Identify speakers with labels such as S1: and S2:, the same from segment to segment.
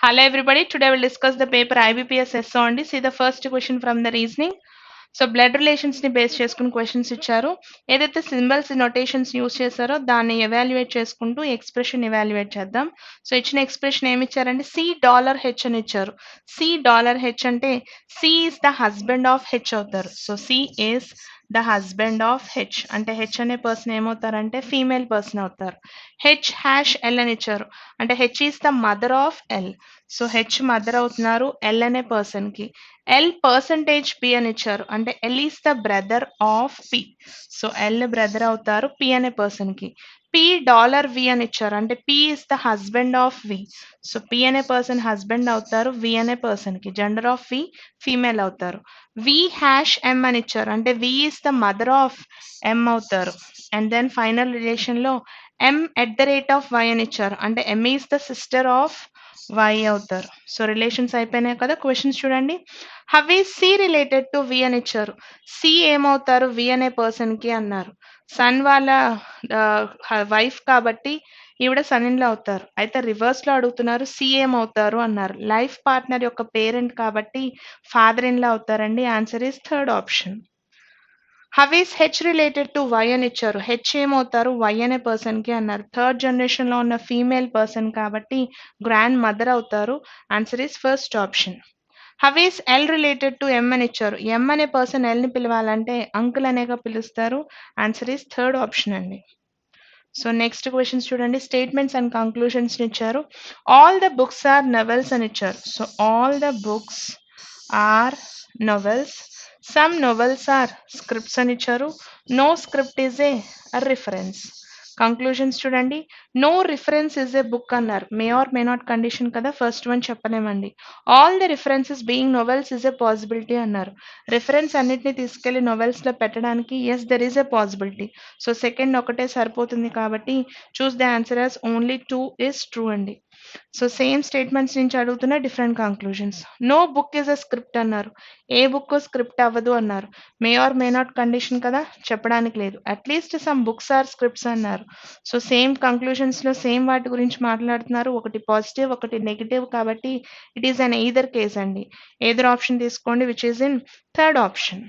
S1: Hello everybody, today we'll discuss the paper IBPS SO only. See the first question from the reasoning. So blood relations ని base చేసుకుని questions ఇచ్చారు. ఏదైతే symbols notations use చేశారో దాన్ని evaluate చేసుకుంటూ expression evaluate చేద్దాం. So ఇచ్చిన expression ఏమి ఇచ్చారంటే $C అని ఇచ్చారు. $C అంటే C is the husband of H అవుతారు. So C is the husband of H అంటే హెచ్ అనే పర్సన్ ఏమవుతారంటే ఫీమేల్ పర్సన్ అవుతారు. H#L అని ఇచ్చారు అంటే H is the mother of L. So H mother అవుతున్నారు ఎల్ అనే పర్సన్ కి. L%P అని ఇచ్చారు అంటే L is the brother of P. So L brother అవుతారు పి అనే పర్సన్ కి. $P అని ఇచ్చారు అంటే P is the husband of V. So P అనే పర్సన్ హస్బెండ్ అవుతారు వి అనే పర్సన్ కి. జెండర్ ఆఫ్ వి ఫీమేల్ అవుతారు. V#M అని ఇచ్చారు అంటే V is the mother of M అవుతారు. అండ్ దెన్ ఫైనల్ రిలేషన్ లో M@Y అని ఇచ్చారు అంటే M is the sister of Y అవుతారు. సో రిలేషన్స్ అయిపోయినాయి కదా. క్వశ్చన్స్ చూడండి. How is C related to V అని ఇచ్చారు. సి ఏమవుతారు వి అనే పర్సన్ కి అన్నారు. సన్ వాళ్ళ వైఫ్ కాబట్టి ఈవిడ సన్ ఇన్ లా అవుతారు. అయితే రివర్స్ లో అడుగుతున్నారు సి ఏమవుతారు అన్నారు. లైఫ్ పార్ట్నర్ యొక్క పేరెంట్ కాబట్టి ఫాదర్ ఇన్ లా అవుతారండి. Answer is third option. How is H related to Y అని ఇచ్చారు. హెచ్ ఏమవుతారు వై అనే పర్సన్ కి అన్నారు. థర్డ్ జనరేషన్ లో ఉన్న ఫీమేల్ పర్సన్ కాబట్టి గ్రాండ్ మదర్ అవుతారు. Answer is first option. How is L related to M అని ఇచ్చారు. ఎం అనే పర్సన్ ఎల్ ని పిలవాలంటే అంకుల్ అనేగా పిలుస్తారు. ఆన్సర్ ఈస్ థర్డ్ ఆప్షన్ అండి. సో నెక్స్ట్ క్వశ్చన్స్ చూడండి. స్టేట్మెంట్స్ అండ్ కంక్లూషన్స్ ఇచ్చారు. All the books are novels అని ఇచ్చారు. So all the books are novels. Some novels are scripts అని ఇచ్చారు. No script is a reference. Conclusions చూడండి. No reference is a book అన్నారు. May or may not condition కదా, first one చెప్పలేమండి. All the references being novels is a possibility అన్నారు. Reference అన్నిటిని తీసుకెళ్లి novels లో పెట్టడానికి as there is a possibility. So second ఒకటే సరిపోతుంది కాబట్టి choose the answer as only 2 is true అండి. సో సేమ్ స్టేట్మెంట్స్ నుంచి అడుగుతున్న different conclusions. No book is a script అన్నారు. ఏ బుక్ స్క్రిప్ట్ అవ్వదు అన్నారు. May or may not condition కదా, చెప్పడానికి లేదు. At least some books are scripts అన్నారు. సో సేమ్ కంక్లూజన్స్ లో సేమ్ వాటి గురించి మాట్లాడుతున్నారు. ఒకటి పాజిటివ్ ఒకటి నెగిటివ్ కాబట్టి it is an either case అండి. ఎయిదర్ ఆప్షన్ తీసుకోండి which is in third option.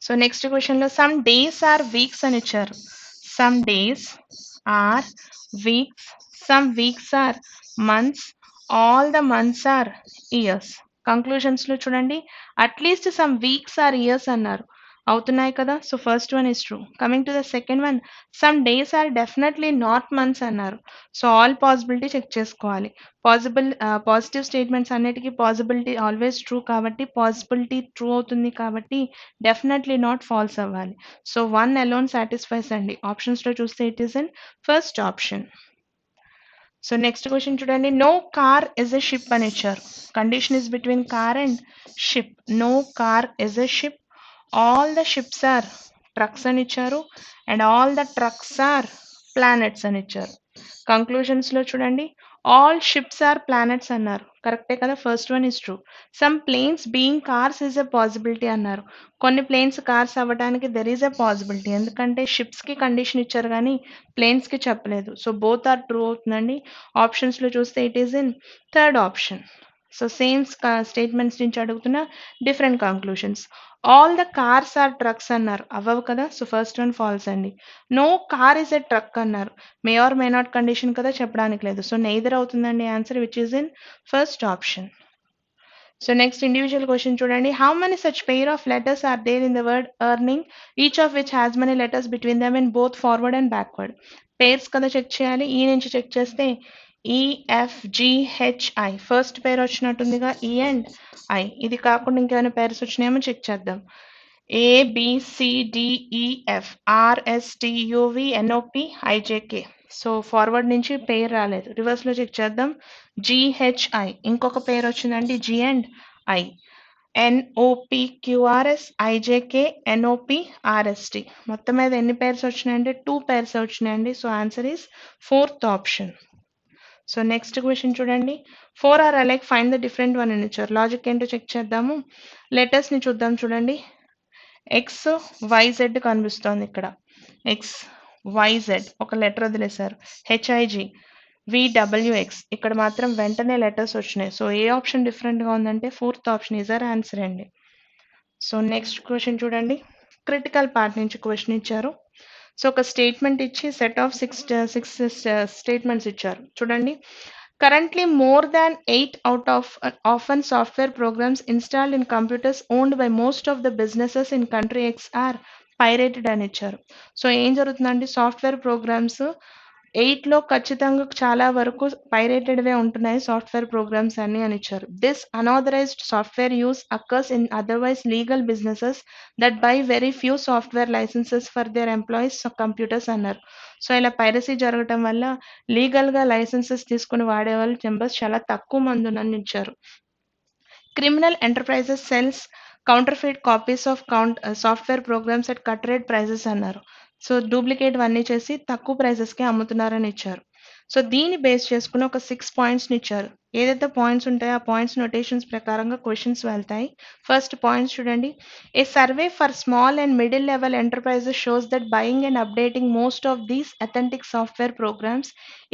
S1: So next question లో సమ్ డేస్ ఆర్ వీక్స్ అని ఇచ్చారు. Some days are weeks. Some weeks are months. All the months are years. Conclusions లో చూడండి. At least some weeks are years అన్నారు. అవుతున్నాయి కదా. So first one is true. Coming to the second one, some days are definitely not months అన్నారు. So all possibility check చేసుకోవాలి. Positive statements అన్నిటికీ possibility always true కాబట్టి possibility true అవుతుంది కాబట్టి definitely not false అవ్వాలి. సో వన్ అలోన్ సాటిస్ఫైస్ అండి. Options లో చూస్తే it is in first option. So next question చూడండి. No car is a ship అని ఇచ్చారు. Condition is between car and ship. No car is a ship. All the ships are trucks అని ఇచ్చారు. And all the trucks are planets అని ఇచ్చారు. Conclusions లో చూడండి. All ships are planets అన్నారు. కరెక్టే కదా, first one is true. Some planes being cars is a possibility అన్నారు. కొన్ని ప్లేన్స్ కార్స్ అవ్వడానికి దెర్ ఈస్ ఎ పాసిబిలిటీ. ఎందుకంటే షిప్స్ కి కండిషన్ ఇచ్చారు కానీ ప్లేన్స్ కి చెప్పలేదు. సో బోత్ ఆర్ ట్రూ అవుతుందండి. ఆప్షన్స్ లో చూస్తే it is in third option. So same statements నుంచి అడుగుతున్న different conclusions. All the cars are trucks అన్నారు. అవ్వవు కదా. సో ఫస్ట్ వన్ ఫాల్స్ అండి. No car is a truck అన్నారు. May or may not condition కదా, చెప్పడానికి లేదు. సో నెయిదర్ అవుతుందండి answer which is in first option. So next individual question చూడండి. How many such pair of letters are there in the word earning, each of which has many letters between them in both forward and backward. Pairs కదా check చేయాలి. ఈ నుంచి check చేస్తే EFGHI first పేర్ వచ్చినట్టుందిగా, ఈ and I. ఇది కాకుండా ఇంకేమైనా pairs వచ్చినాయేమో check చేద్దాం. ABCDEF RSTUVNOPIJK. సో ఫార్వర్డ్ నుంచి పేరు రాలేదు. రివర్స్ లో చెక్ చేద్దాం. GHI ఇంకొక పేరు వచ్చిందండి, G and I. NOPQRS IJK NOPRST. మొత్తం మీద ఎన్ని పేర్స్ వచ్చినాయంటే 2 పేర్స్ వచ్చినాయండి. So answer is fourth option. So next question చూడండి. 4 are alike find the different one అని ఇచ్చారు. లాజిక్ ఏంటో చెక్ చేద్దాము. లెటర్స్ ని చూద్దాం చూడండి. XYZ కనిపిస్తోంది ఇక్కడ. XYZ ఒక లెటర్ వదిలేశారు. HIG VWX ఇక్కడ మాత్రం వెంటనే లెటర్స్ వచ్చినాయి. సో ఏ ఆప్షన్ డిఫరెంట్గా ఉందంటే fourth option is our answer అండి. సో నెక్స్ట్ క్వశ్చన్ చూడండి, క్రిటికల్ పార్ట్ నుంచి క్వశ్చన్ ఇచ్చారు. సో ఒక స్టేట్మెంట్ ఇచ్చి సెట్ ఆఫ్ సిక్స్ స్టేట్మెంట్స్ ఇచ్చారు. చూడండి, currently more than 8 out of often software programs installed in computers owned by most of the businesses in country X are pirated అని ఇచ్చారు. So ఏం జరుగుతుందంటే సాఫ్ట్వేర్ ప్రోగ్రామ్స్ 8లో ఖచ్చితంగా చాలా వరకు పైరేటెడ్వే ఉంటున్నాయి సాఫ్ట్వేర్ ప్రోగ్రామ్స్ అన్ని అని ఇచ్చారు. This unauthorised software use occurs in otherwise legal businesses that by very few software licences for their employees computers అన్నారు. సో ఇలా పైరసీ జరగటం వల్ల లీగల్గా లైసెన్సెస్ తీసుకుని వాడే వాళ్ళు నెంబర్స్ చాలా తక్కువ మంది ఉన్నని ఇచ్చారు. Criminal enterprises sells counterfeit copies of software programs at cut rate prices అన్నారు. సో డూప్లికేట్ అన్నీ చేసి తక్కువ ప్రైజెస్కి అమ్ముతున్నారని ఇచ్చారు. సో దీన్ని బేస్ చేసుకుని ఒక 6 పాయింట్స్ని ఇచ్చారు. ఏదైతే పాయింట్స్ ఉంటాయో ఆ పాయింట్స్ నోటేషన్స్ ప్రకారంగా క్వశ్చన్స్ వెళ్తాయి. ఫస్ట్ పాయింట్స్ చూడండి, a survey for small and middle level enterprises shows that buying and updating most of these authentic software programs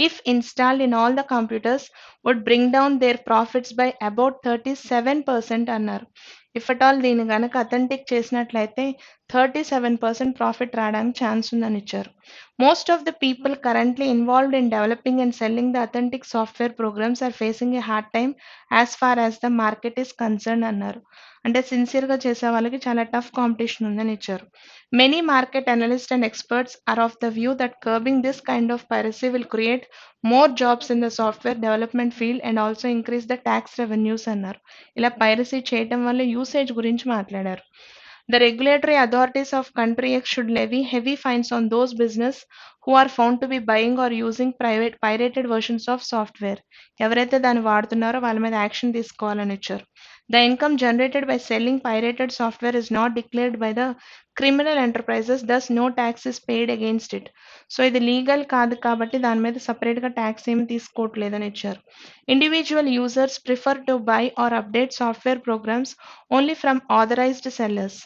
S1: if installed in all the computers would bring down their profits by about 37% అన్నారు. If at all దీన్ని కనుక authentic చేసినట్లయితే 37% profit రావడానికి chance ఉందని ఇచ్చారు. Most of the people currently involved in developing and selling the authentic software programs are facing a hard time as far as the market is concern అన్నారు. అంటే సిన్సియర్గా చేసే వాళ్ళకి చాలా టఫ్ కాంపిటీషన్ ఉందని ఇచ్చారు. Many market analyst and experts are of the view that curbing this kind of piracy will create more jobs in the software development field and also increase the tax revenues అన్నారు. ఇలా piracy చేయటం వల్ల usage గురించి మాట్లాడారు. The regulatory authorities of country X should levy heavy fines on those business who are found to be buying or using pirated versions of software. ఎవరైతే దాన్ని వాడుతున్నారో వాళ్ళ మీద యాక్షన్ తీసుకోవాలని ఇచ్చారు. The income generated by selling pirated software is not declared by the criminal enterprises, thus no tax is paid against it. సో ఇది legal కాదు కాబట్టి దాని మీద సపరేట్గా ట్యాక్స్ ఏమి తీసుకోవట్లేదని ఇచ్చారు. Individual users prefer to buy or update software programs only from authorised sellers.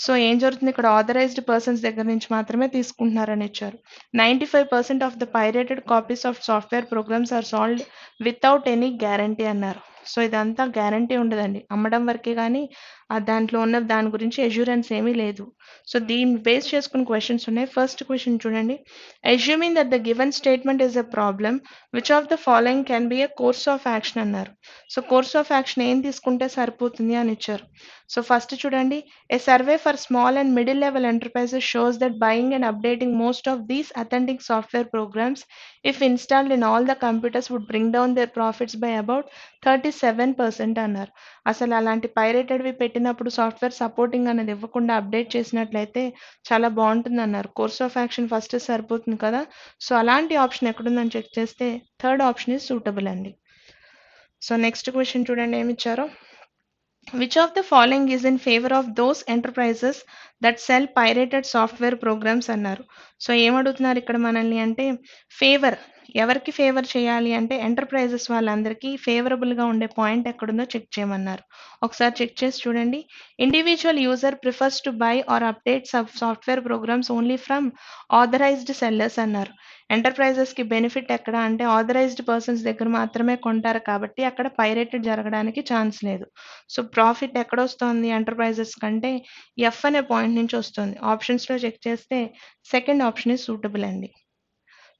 S1: So ఏం జరుగుతుంది ఇక్కడ, ఆథరైజ్డ్ పర్సన్స్ దగ్గర నుంచి మాత్రమే తీసుకుంటున్నారని ఇచ్చారు. 95% of the pirated copies of software programs are sold without any guarantee అన్నారు. సో ఇదంతా గ్యారంటీ ఉండదండి, అమ్మడం వరకే కానీ దాంట్లో ఉన్న దాని గురించి అష్యూరెన్స్ ఏమీ లేదు. సో దీన్ని బేస్ చేసుకుని క్వశ్చన్స్ ఉన్నాయి. ఫస్ట్ క్వశ్చన్ చూడండి, assuming that the given statement is a problem which of the following can be a course of action అన్నారు. సో కోర్స్ ఆఫ్ యాక్షన్ ఏం తీసుకుంటే సరిపోతుంది అని ఇచ్చారు. సో ఫస్ట్ చూడండి, a survey for small and middle level enterprises shows that buying and updating most of these authentic software programs if installed in all the computers would bring down their profits by about 37% అన్నారు. అసలు అలాంటి పైరేటెడ్వి పెట్టినప్పుడు software supporting అనేది ఇవ్వకుండా update చేసినట్లయితే చాలా బాగుంటుంది అన్నారు. కోర్స్ ఆఫ్ యాక్షన్ ఫస్ట్ సరిపోతుంది కదా. సో అలాంటి ఆప్షన్ ఎక్కడుందని చెక్ చేస్తే థర్డ్ ఆప్షన్ ఈజ్ సూటబుల్ అండి. సో నెక్స్ట్ క్వశ్చన్ చూడండి ఏమి ఇచ్చారో, which of the following is in favour of those enterprises that cell pirated software programmes అన్నారు. సో ఏమడుగుతున్నారు ఇక్కడ మనల్ని అంటే ఫేవర్, ఎవరికి ఫేవర్ చేయాలి అంటే ఎంటర్ప్రైజెస్ వాళ్ళందరికీ ఫేవరబుల్గా ఉండే పాయింట్ ఎక్కడుందో చెక్ చేయమన్నారు. ఒకసారి చెక్ చేసి చూడండి, individual user prefers to buy or update software programs only from authorised sellers అన్నారు. ఎంటర్ప్రైజెస్కి బెనిఫిట్ ఎక్కడ అంటే ఆథరైజ్డ్ పర్సన్స్ దగ్గర మాత్రమే కొంటారు కాబట్టి అక్కడ పైరేటెడ్ జరగడానికి ఛాన్స్ లేదు. సో ప్రాఫిట్ ఎక్కడ వస్తుంది ఎంటర్ప్రైజెస్ కంటే, ఎఫ్ అనే పాయింట్ నుంచి వస్తుంది. ఆప్షన్స్లో చెక్ చేస్తే సెకండ్ ఆప్షన్ ఈజ్ సూటబుల్ అండి.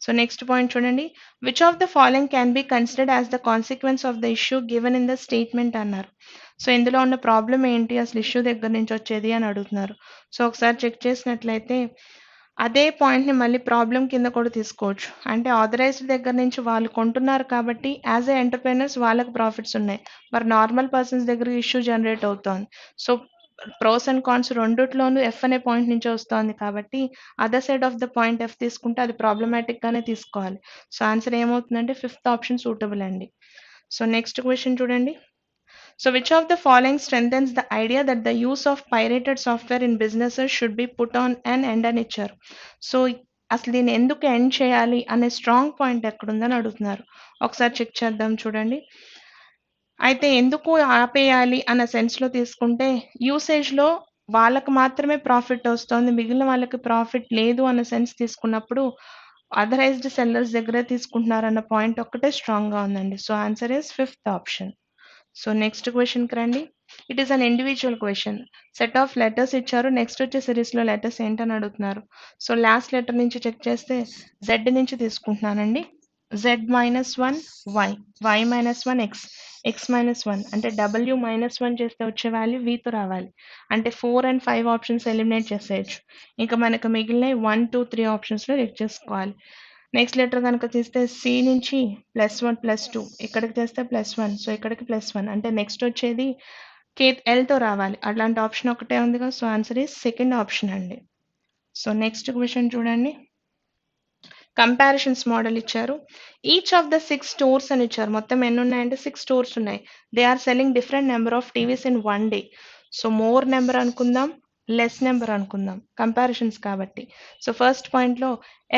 S1: సో నెక్స్ట్ పాయింట్ చూడండి, which of the following can be considered as the consequence of the issue given in the statement అన్నారు. సో ఇందులో ఉన్న ప్రాబ్లం ఏంటి, అసలు ఇష్యూ దగ్గర నుంచి వచ్చేది అని అడుగుతున్నారు. సో ఒకసారి చెక్ చేసినట్లయితే అదే పాయింట్ని మళ్ళీ ప్రాబ్లం కింద కూడా తీసుకోవచ్చు. అంటే ఆథరైజ్డ్ దగ్గర నుంచి వాళ్ళు కొంటున్నారు కాబట్టి యాజ్ ఏ ఎంటర్ప్రైనర్స్ వాళ్ళకి ప్రాఫిట్స్ ఉన్నాయి, మరి నార్మల్ పర్సన్స్ దగ్గర ఇష్యూ జనరేట్ అవుతోంది. సో ప్రోస్ అండ్ కాన్స్ రెండిట్లోనూ ఎఫ్ అనే పాయింట్ నుంచి వస్తుంది కాబట్టి other side of the point F తీసుకుంటే అది ప్రాబ్లమాటిక్గానే తీసుకోవాలి. సో ఆన్సర్ ఏమవుతుందంటే ఫిఫ్త్ ఆప్షన్ సూటబుల్ అండి. సో నెక్స్ట్ క్వశ్చన్ చూడండి, so which of the following strengthens the idea that the use of pirated software in businesses should be put on an end అని ఇచ్చారు. So అసలు దీన్ని ఎందుకు end చేయాలి అనే స్ట్రాంగ్ పాయింట్ ఎక్కడుందని అడుగుతున్నారు. ఒకసారి చెక్ చేద్దాం చూడండి. అయితే ఎందుకు ఆపేయాలి అన్న సెన్స్లో తీసుకుంటే యూసేజ్లో వాళ్ళకు మాత్రమే ప్రాఫిట్ వస్తుంది, మిగిలిన వాళ్ళకి ప్రాఫిట్ లేదు అన్న సెన్స్ తీసుకున్నప్పుడు అథరైజ్డ్ సెల్లర్స్ దగ్గరే తీసుకుంటున్నారన్న పాయింట్ ఒక్కటే స్ట్రాంగ్గా ఉందండి. So answer is fifth option. So next క్వశ్చన్కి రండి. It is an individual question. Set of letters ఇచ్చారు. నెక్స్ట్ వచ్చే సిరీస్లో లెటర్స్ ఏంటని అడుగుతున్నారు. సో లాస్ట్ లెటర్ నుంచి చెక్ చేస్తే జెడ్ నుంచి తీసుకుంటున్నానండి. Z minus one Y, Y minus one X, X minus one అంటే డబ్ల్యూ మైనస్ వన్ చేస్తే వచ్చే వాల్యూ వీతో రావాలి. అంటే 4 and 5 ఆప్షన్స్ ఎలిమినేట్ చేసేయచ్చు. ఇంకా మనకు మిగిలిన 1, 2, 3 ఆప్షన్స్లో చెక్ చేసుకోవాలి. నెక్స్ట్ లెటర్ కనుక తీస్తే సి నుంచి +1 +2 ఇక్కడికి చేస్తే +1, సో ఇక్కడికి +1 అంటే నెక్స్ట్ వచ్చేది కే ఎల్తో రావాలి. అట్లాంటి ఆప్షన్ ఒకటే ఉందిగా. So answer is second option అండి. సో నెక్స్ట్ క్వశ్చన్ చూడండి. కంపారిజన్స్ మోడల్ ఇచ్చారు. ఈచ్ ఆఫ్ ద 6 స్టోర్స్ అని ఇచ్చారు. మొత్తం ఎన్ని ఉన్నాయంటే 6 స్టోర్స్ ఉన్నాయి. They are selling different number of TVs in 1 day. So more number అనుకుందాం, లెస్ నెంబర్ అనుకుందాం, కంపారిజన్స్ కాబట్టి. సో ఫస్ట్ పాయింట్లో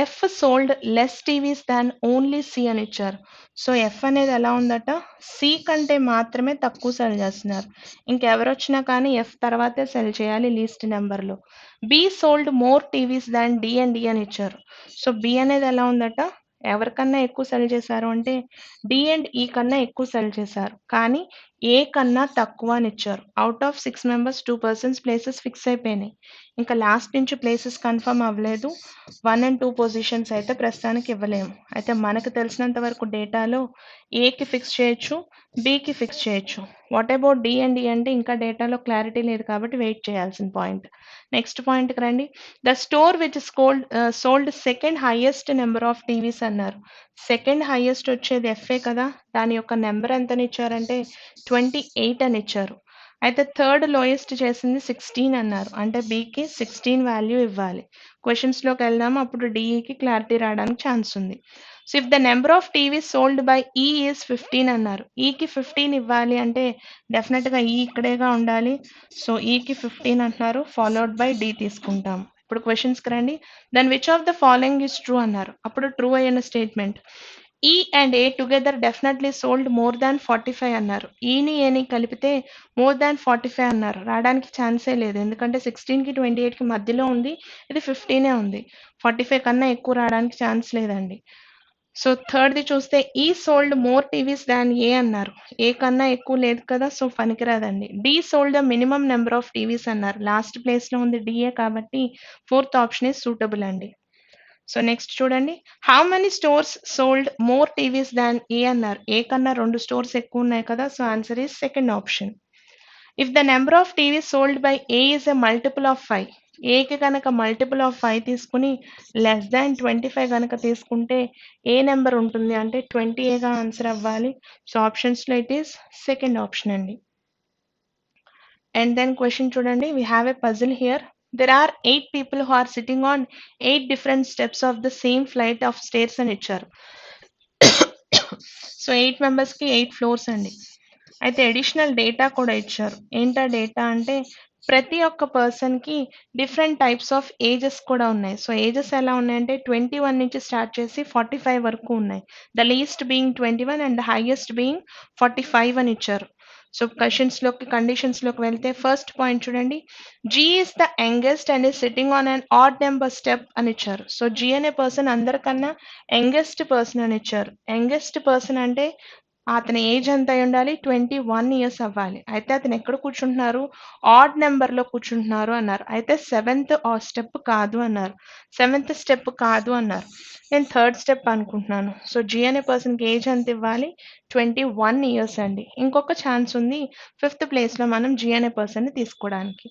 S1: F sold less TVs than only C అని ఇచ్చారు. సో ఎఫ్ అనేది ఎలా ఉందట, సి కంటే మాత్రమే తక్కువ సెల్ చేస్తున్నారు. ఇంకెవరు వచ్చినా కానీ ఎఫ్ తర్వాతే సెల్ చేయాలి లీస్ట్ నెంబర్లో. B sold more TVs than D and D అని ఇచ్చారు. సో బి అనేది ఎలా ఉందట, ఎవరికన్నా ఎక్కువ సెల్ చేశారు అంటే డి అండ్ ఈ కన్నా ఎక్కువ సెల్ చేశారు, కానీ ఏ కన్నా తక్కువ అని ఇచ్చారు. Out of 6 members 2 persons places fix అయిపోయినాయి. ఇంకా లాస్ట్ నుంచి ప్లేసెస్ కన్ఫర్మ్ అవ్వలేదు. 1 and 2 పొజిషన్స్ అయితే ప్రస్తుతానికి ఇవ్వలేము. అయితే మనకు తెలిసినంత వరకు డేటాలో ఏకి ఫిక్స్ చేయొచ్చు, బికి ఫిక్స్ చేయొచ్చు. వాట్ అబౌట్ డి అండ్ ఈ అంటే ఇంకా డేటాలో క్లారిటీ లేదు కాబట్టి వెయిట్ చేయాల్సిన పాయింట్. నెక్స్ట్ పాయింట్కి రండి. The store which sold second highest number of TVs అన్నారు. సెకండ్ హైయెస్ట్ వచ్చేది ఎఫ్ఏ కదా, దాని యొక్క నెంబర్ ఎంతని ఇచ్చారంటే 28 అని ఇచ్చారు. అయితే థర్డ్ లోయెస్ట్ చేసింది 16 అన్నారు. అంటే బికి 16 వాల్యూ ఇవ్వాలి. క్వశ్చన్స్లోకి వెళ్దాము, అప్పుడు డిఈకి క్లారిటీ రావడానికి ఛాన్స్ ఉంది. So if the number of TVs sold by ఈ ఈస్ 15 అన్నారు. ఈకి 15 ఇవ్వాలి అంటే డెఫినెట్గా ఈ ఇక్కడేగా ఉండాలి. సో ఈకి 15 అంటున్నారు, ఫాలోడ్ బై డి తీసుకుంటాం. ఇప్పుడు క్వశ్చన్స్కి రండి. Then which of the following is true అన్నారు. అప్పుడు ట్రూ అయిన statement. E and A together definitely sold more than 45 అన్నారు. ఈని ఏని కలిపితే మోర్ దాన్ 45 అన్నారు. రావడానికి ఛాన్సే లేదు, ఎందుకంటే 16కి 28కి మధ్యలో ఉంది, ఇది 15 ఉంది. 45 కన్నా ఎక్కువ రావడానికి ఛాన్స్ లేదండి. సో థర్డ్ది చూస్తే E sold more TVs than A అన్నారు. ఏ కన్నా ఎక్కువ లేదు కదా, సో పనికిరాదండి. D sold the minimum number of TVs అన్నారు. లాస్ట్ ప్లేస్లో ఉంది డిఏ కాబట్టి ఫోర్త్ ఆప్షన్ ఈజ్ సూటబుల్ అండి. సో నెక్స్ట్ చూడండి. How many stores sold more TVs than A అన్నారు. ఏ కన్నా 2 స్టోర్స్ ఎక్కువ ఉన్నాయి కదా, so answer is second option. If the number of TVs sold by A is a multiple of 5, ఏకి కనుక multiple of 5 తీసుకుని less than 25 కనుక తీసుకుంటే ఏ నెంబర్ ఉంటుంది అంటే 20గా ఆన్సర్ అవ్వాలి. సో ఆప్షన్స్లో ఇట్ ఈస్ సెకండ్ ఆప్షన్ అండి. అండ్ దెన్ క్వశ్చన్ చూడండి. We have a puzzle here. There are 8 people who are sitting on 8 different steps of the same flight of stairs అని ఇచ్చారు. సో 8 మెంబర్స్కి 8 floors అండి. అయితే additional data కూడా ఇచ్చారు. ఏంటా డేటా అంటే ప్రతి ఒక్క పర్సన్కి డిఫరెంట్ టైప్స్ ఆఫ్ ఏజెస్ కూడా ఉన్నాయి. సో ఏజెస్ ఎలా ఉన్నాయంటే 21 నుంచి స్టార్ట్ చేసి 45 వరకు ఉన్నాయి. The least being 21 and highest being 45 అని ఇచ్చారు. సో కండిషన్స్లోకి వెళ్తే ఫస్ట్ పాయింట్ చూడండి. G is the youngest and is sitting on an odd number step అని ఇచ్చారు. సో జీ అనే పర్సన్ అందరికన్నా యంగెస్ట్ పర్సన్ అని ఇచ్చారు. యంగెస్ట్ పర్సన్ అంటే అతని ఏజ్ ఎంత అయి ఉండాలి, 21 ఇయర్స్ అవ్వాలి. అయితే అతను ఎక్కడ కూర్చుంటున్నారు, ఆడ్ నెంబర్లో కూర్చుంటున్నారు అన్నారు. అయితే 7th స్టెప్ కాదు అన్నారు. 7th స్టెప్ కాదు అన్నారు. నేను థర్డ్ స్టెప్ అనుకుంటున్నాను. సో జీ అనే పర్సన్కి ఏజ్ ఎంత ఇవ్వాలి, 21 ఇయర్స్ అండి. ఇంకొక ఛాన్స్ ఉంది, 5th ప్లేస్లో మనం జీ అనే పర్సన్ని తీసుకోవడానికి.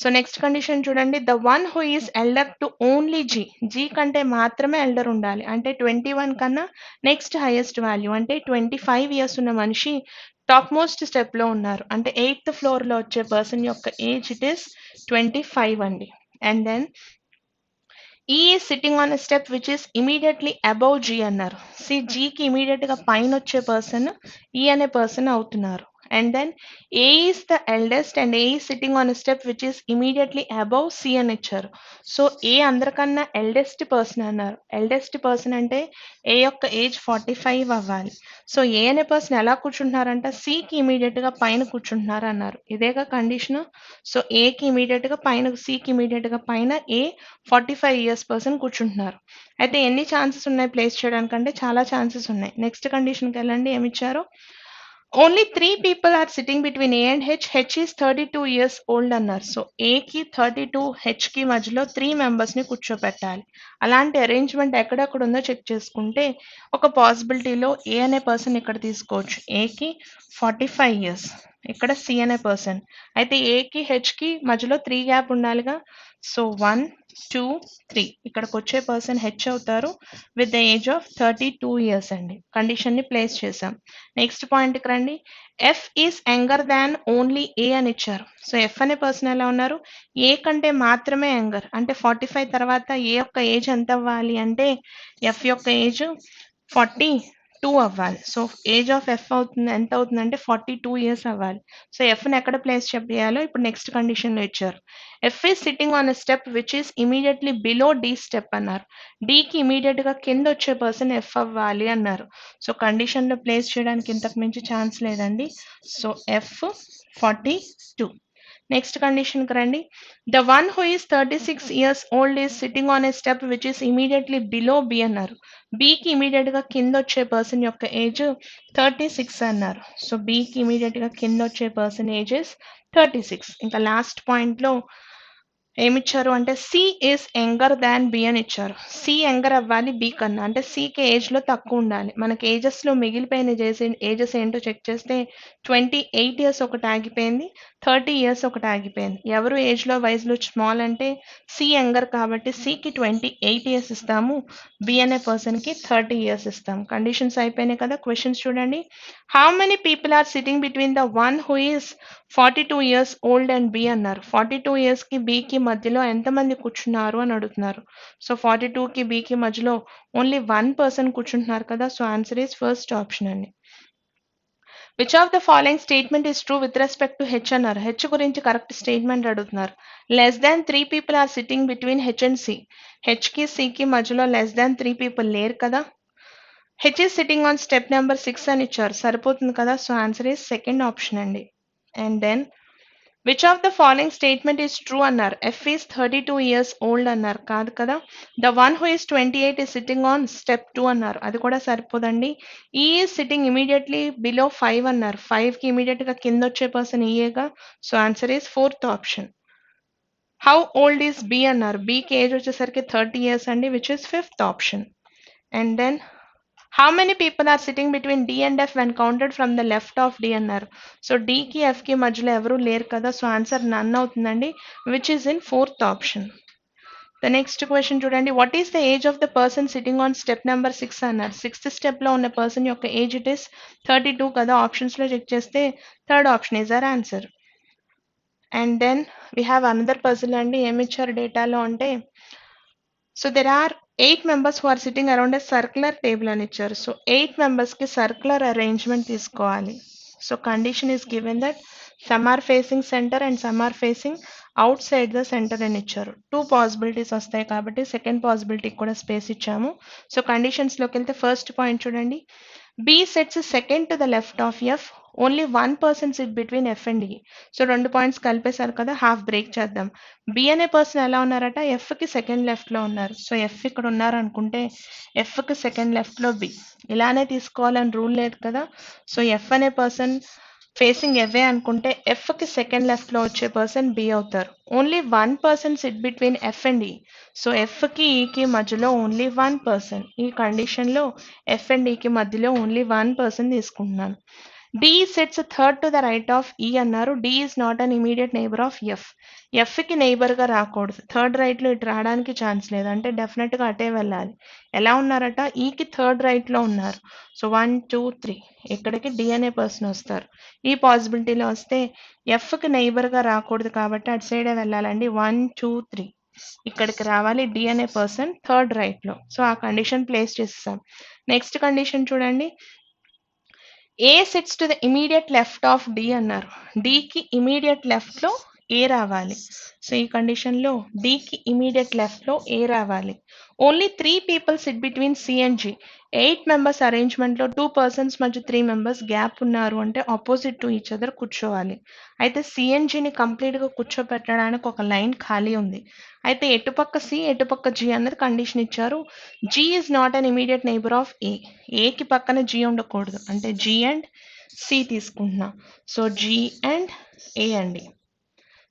S1: సో నెక్స్ట్ కండిషన్ చూడండి. The one who is elder to only G, G కంటే మాత్రమే ఎల్డర్ ఉండాలి. అంటే 21 కన్నా నెక్స్ట్ హైయెస్ట్ వాల్యూ అంటే 25 ఇయర్స్ ఉన్న మనిషి టాప్ మోస్ట్ స్టెప్లో ఉన్నారు. అంటే 8th ఫ్లోర్లో వచ్చే పర్సన్ యొక్క ఏజ్ ఇట్ ఈస్ 25 అండి. And then E is sitting on a step which is immediately above G అన్నారు. సి జీకి ఇమీడియట్గా పైన వచ్చే పర్సన్ ఈ అనే పర్సన్ అవుతున్నారు. And then A is the eldest and A is sitting on step which is immediately above C అని ఇచ్చారు. So A అందరికన్నా ఎల్డెస్ట్ పర్సన్ అన్నారు. ఎల్డెస్ట్ పర్సన్ అంటే ఏ యొక్క ఏజ్ 45 అవ్వాలి. సో ఏ అనే పర్సన్ ఎలా కూర్చుంటున్నారంట సికి ఇమీడియట్గా పైన కూర్చుంటున్నారు అన్నారు. ఇదేగా కండిషన్. సో ఏకి ఇమీడియట్గా పైన సికి ఇమీడియట్గా పైన ఏ 45 ఇయర్స్ పర్సన్ కూర్చుంటున్నారు. అయితే ఎన్ని ఛాన్సెస్ ఉన్నాయి ప్లేస్ చేయడానికంటే చాలా ఛాన్సెస్ ఉన్నాయి. నెక్స్ట్ కండిషన్కి వెళ్ళండి. ఏమి ఇచ్చారు? Only 3 people are sitting between A and H. H is 32 years old అన్నారు. సో ఏకి 32 హెచ్కి మధ్యలో 3 మెంబర్స్ని కూర్చోపెట్టాలి. అలాంటి అరేంజ్మెంట్ ఎక్కడెక్కడ ఉందో చెక్ చేసుకుంటే ఒక పాసిబిలిటీలో ఏ అనే పర్సన్ ఇక్కడ తీసుకోవచ్చు. ఏకి 45 ఇయర్స్, ఇక్కడ సి అనే పర్సన్. అయితే ఏకి హెచ్కి మధ్యలో 3 గ్యాప్ ఉండాలిగా. సో 1 2 3 ఇక్కడికి వచ్చే పర్సన్ హెచ్ అవుతారు with the age of 32 years అండి. కండిషన్ని ప్లేస్ చేసాం. నెక్స్ట్ పాయింట్కి రండి. F is younger than only A అని ఇచ్చారు. సో ఎఫ్ అనే పర్సన్ ఎలా ఉన్నారు? ఏ కంటే మాత్రమే యంగర్. అంటే 45 తర్వాత ఏ యొక్క ఏజ్ ఎంత అవ్వాలి అంటే ఎఫ్ యొక్క ఏజ్ 42 అవ్వాలి. సో ఏజ్ ఆఫ్ ఎఫ్ అవుతుంది ఎంత అవుతుందంటే 42 ఇయర్స్ అవ్వాలి. సో ఎఫ్ని ఎక్కడ ప్లేస్ చేయాలో ఇప్పుడు నెక్స్ట్ కండిషన్లో ఇచ్చారు. F is sitting on a step which is immediately below D step అన్నారు. డికి ఇమీడియట్గా కింద వచ్చే పర్సన్ ఎఫ్ అవ్వాలి అన్నారు. సో కండిషన్లో ప్లేస్ చేయడానికి ఇంతకు మించి ఛాన్స్ లేదండి. So F 42. నెక్స్ట్ కండిషన్కి రండి. The one who is 36 years old is sitting on a step which is immediately below B అన్నారు. బికి ఇమీడియట్గా కింద వచ్చే పర్సన్ యొక్క ఏజ్ 36 అన్నారు. సో బికి ఇమీడియట్గా కింద వచ్చే పర్సన్ ఏజ్ ఇస్ 36. ఇంకా లాస్ట్ పాయింట్లో ఏమిచ్చారు అంటే C is younger than B అని ఇచ్చారు. సి యంగర్ అవ్వాలి బి కన్నా. అంటే సికి ఏజ్లో తక్కువ ఉండాలి. మనకి ఏజెస్లో మిగిలిపోయిన ఏజెస్ ఏంటో చెక్ చేస్తే 28 ఇయర్స్ ఒకటి ఆగిపోయింది, 30 ఇయర్స్ ఒకటి ఆగిపోయింది. ఎవరు ఏజ్లో వయసులో స్మాల్ అంటే సి యంగర్ కాబట్టి సికి 28 ఇయర్స్ ఇస్తాము, బి అనే పర్సన్కి 30 ఇయర్స్ ఇస్తాము. కండిషన్స్ అయిపోయినాయి కదా. క్వశ్చన్స్ చూడండి. How many people are sitting between the one who is 42 years old and B అన్నారు. 42 ఇయర్స్కి బికి మధ్యలో ఎంతమంది కూర్చున్నారు అని అడుగుతున్నారు. సో 42కి బికి మధ్యలో ఓన్లీ 1 పర్సన్ కూర్చుంటున్నారు కదా. So answer is first option అండి. Which of the following statement is true with respect to H అన్నారు. హెచ్ గురించి కరెక్ట్ స్టేట్మెంట్ అడుగుతున్నారు. Less than 3 people are sitting between H and C. హెచ్కి సికి మధ్యలో లెస్ దాన్ 3 పీపుల్ లేరు కదా. H is sitting on step number 6 అని ఇచ్చారు. సరిపోతుంది కదా. So answer is second option అండి. And then which of the following statement is true అన్నారు. ఎఫ్ ఈస్ 32 ఇయర్స్ ఓల్డ్ అన్నారు. కాదు కదా. The one who is 28 is sitting on step 2 అన్నారు. అది కూడా సరిపోదండి. ఈ ఈస్ సిట్టింగ్ ఇమీడియట్లీ బిలో 5 అన్నారు. 5కి ఇమీడియట్గా కింద వచ్చే పర్సన్ ఈయేగా. So answer is fourth option. How old is B అన్నారు. బికి ఏజ్ వచ్చేసరికి 30 ఇయర్స్ అండి, which is fifth option. And then how many people are sitting between D and F when counted from the left of D అన్నారు. So డికి ఎఫ్కి మధ్యలో ఎవరు లేరు కదా. సో ఆన్సర్ నన్ అవుతుందండి, which is in fourth option. The next question చూడండి. What is the age of the person sitting on step number 6 అన్నారు. 6th స్టెప్లో ఉన్న పర్సన్ యొక్క ఏజ్ ఇట్ ఈస్ 32 కదా. ఆప్షన్స్లో చెక్ చేస్తే third option is our answer. And then we have another puzzle అండి. ఏమి ఇచ్చారు డేటాలో అంటే so there are 8 members who are sitting around a circular table అని ఇచ్చారు. సో 8 members సర్క్యులర్ అరేంజ్మెంట్ తీసుకోవాలి. So condition is given that some are facing centre and some are facing outside the centre అని ఇచ్చారు. 2 possibilities వస్తాయి కాబట్టి second పాసిబిలిటీకి కూడా space ఇచ్చాము. So కండిషన్స్లోకి వెళ్తే ఫస్ట్ పాయింట్ చూడండి. B sits second to the left of F. Only 1 person sit between F and D. So 2 points కలిపేశారు కదా. హాఫ్ బ్రేక్ చేద్దాం. బి అనే పర్సన్ ఎలా ఉన్నారట, ఎఫ్కి సెకండ్ లెఫ్ట్లో ఉన్నారు. సో ఎఫ్ ఇక్కడ ఉన్నారు అనుకుంటే ఎఫ్కి సెకండ్ లెఫ్ట్లో బి. ఇలానే తీసుకోవాలని రూల్ లేదు కదా. సో ఎఫ్ అనే పర్సన్ ఫేసింగ్ ఎవే అనుకుంటే ఎఫ్కి సెకండ్ లెఫ్ట్లో వచ్చే పర్సన్ బి అవుతారు. Only 1 person sit between F and ఈ. సో ఎఫ్కి ఈకి మధ్యలో ఓన్లీ 1 పర్సన్. ఈ కండిషన్లో ఎఫ్ అండ్ ఈకి మధ్యలో ఓన్లీ 1 పర్సన్ తీసుకుంటున్నాను. D sets third to the right of E అన్నారు. D is not an immediate neighbour of F. ఎఫ్కి నైబర్గా రాకూడదు. థర్డ్ రైట్లో ఇటు రావడానికి ఛాన్స్ లేదు. అంటే డెఫినెట్గా అటే వెళ్ళాలి. ఎలా ఉన్నారట, ఈకి థర్డ్ రైట్లో ఉన్నారు. సో 1 2 3 ఇక్కడికి డి అనే పర్సన్ వస్తారు. ఈ పాసిబిలిటీలో వస్తే ఎఫ్కి నైబర్గా రాకూడదు కాబట్టి అటు సైడే వెళ్ళాలండి. 1 2 3 ఇక్కడికి రావాలి డి అనే పర్సన్ థర్డ్ రైట్లో. సో ఆ కండిషన్ ప్లేస్ చేసేసాం. నెక్స్ట్ కండిషన్ చూడండి. A sits to the immediate left of D అన్నారు. డికి ఇమీడియట్ లెఫ్ట్లో ఏ రావాలి. సో ఈ కండిషన్లో డికి ఇమీడియట్ లెఫ్ట్లో ఏ రావాలి. Only 3 people sit between C and G. 8 members అరేంజ్మెంట్లో 2 పర్సన్స్ మరియు 3 మెంబర్స్ గ్యాప్ ఉన్నారు అంటే ఆపోజిట్ టు ఈచ్ అదర్ కూర్చోవాలి. అయితే సి అండ్ జిని కంప్లీట్గా కూర్చోబెట్టడానికి ఒక లైన్ ఖాళీ ఉంది. అయితే ఎటుపక్క సి ఎటుపక్క జి అన్నది కండిషన్ ఇచ్చారు. G is not an immediate neighbour of A. ఏకి పక్కన జి ఉండకూడదు అంటే జి అండ్ సి తీసుకుంటున్నా. సో జి అండ్ ఏ అండి.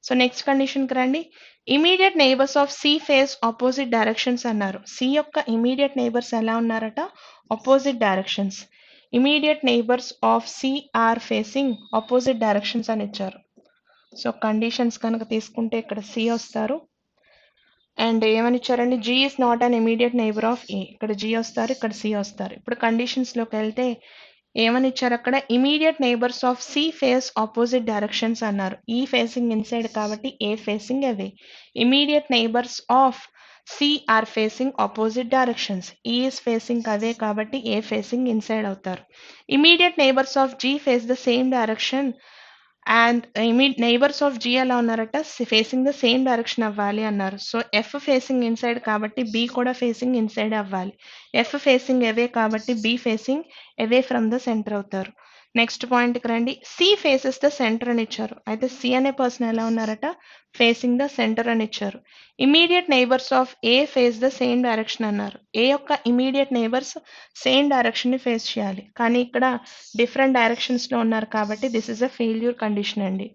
S1: సో నెక్స్ట్ కండిషన్కి రండి. Immediate neighbours of C face opposite directions అన్నారు. సి యొక్క ఇమీడియట్ నైబర్స్ ఎలా ఉన్నారట, opposite directions. Immediate neighbours of C are facing opposite directions అని ఇచ్చారు. సో కండిషన్స్ కనుక తీసుకుంటే ఇక్కడ సి వస్తారు అండ్ ఏమని ఇచ్చారండి, G is not an immediate neighbour of A. ఇక్కడ జీ వస్తారు, ఇక్కడ సి వస్తారు. ఇప్పుడు కండిషన్స్లోకి వెళ్తే ఏమని ఇచ్చారు అక్కడ, immediate neighbours of C face opposite directions అన్నారు. ఈ ఫేసింగ్ ఇన్సైడ్ కాబట్టి A facing away. Immediate neighbours of C are facing opposite directions. E is facing away కాబట్టి ఏ ఫేసింగ్ ఇన్సైడ్ అవుతారు. Immediate neighbours of G face the same direction and neighbours of G ఎలా ఉన్నారట, facing the same direction అవ్వాలి అన్నారు. So F facing inside కాబట్టి B కూడా facing inside అవ్వాలి. F facing away కాబట్టి B facing away from the centre అవుతారు. Next పాయింట్కి రండి. సి ఫేసెస్ ద సెంటర్ అని ఇచ్చారు. అయితే సి అనే పర్సన్ ఎలా ఉన్నారట, ఫేసింగ్ ద సెంటర్ అని ఇచ్చారు. Immediate neighbours of A face the same direction అన్నారు. ఏ యొక్క ఇమీడియట్ నైబర్స్ సేమ్ డైరెక్షన్ని ఫేస్ చేయాలి, కానీ ఇక్కడ డిఫరెంట్ డైరెక్షన్స్లో ఉన్నారు కాబట్టి this is a failure condition అండి.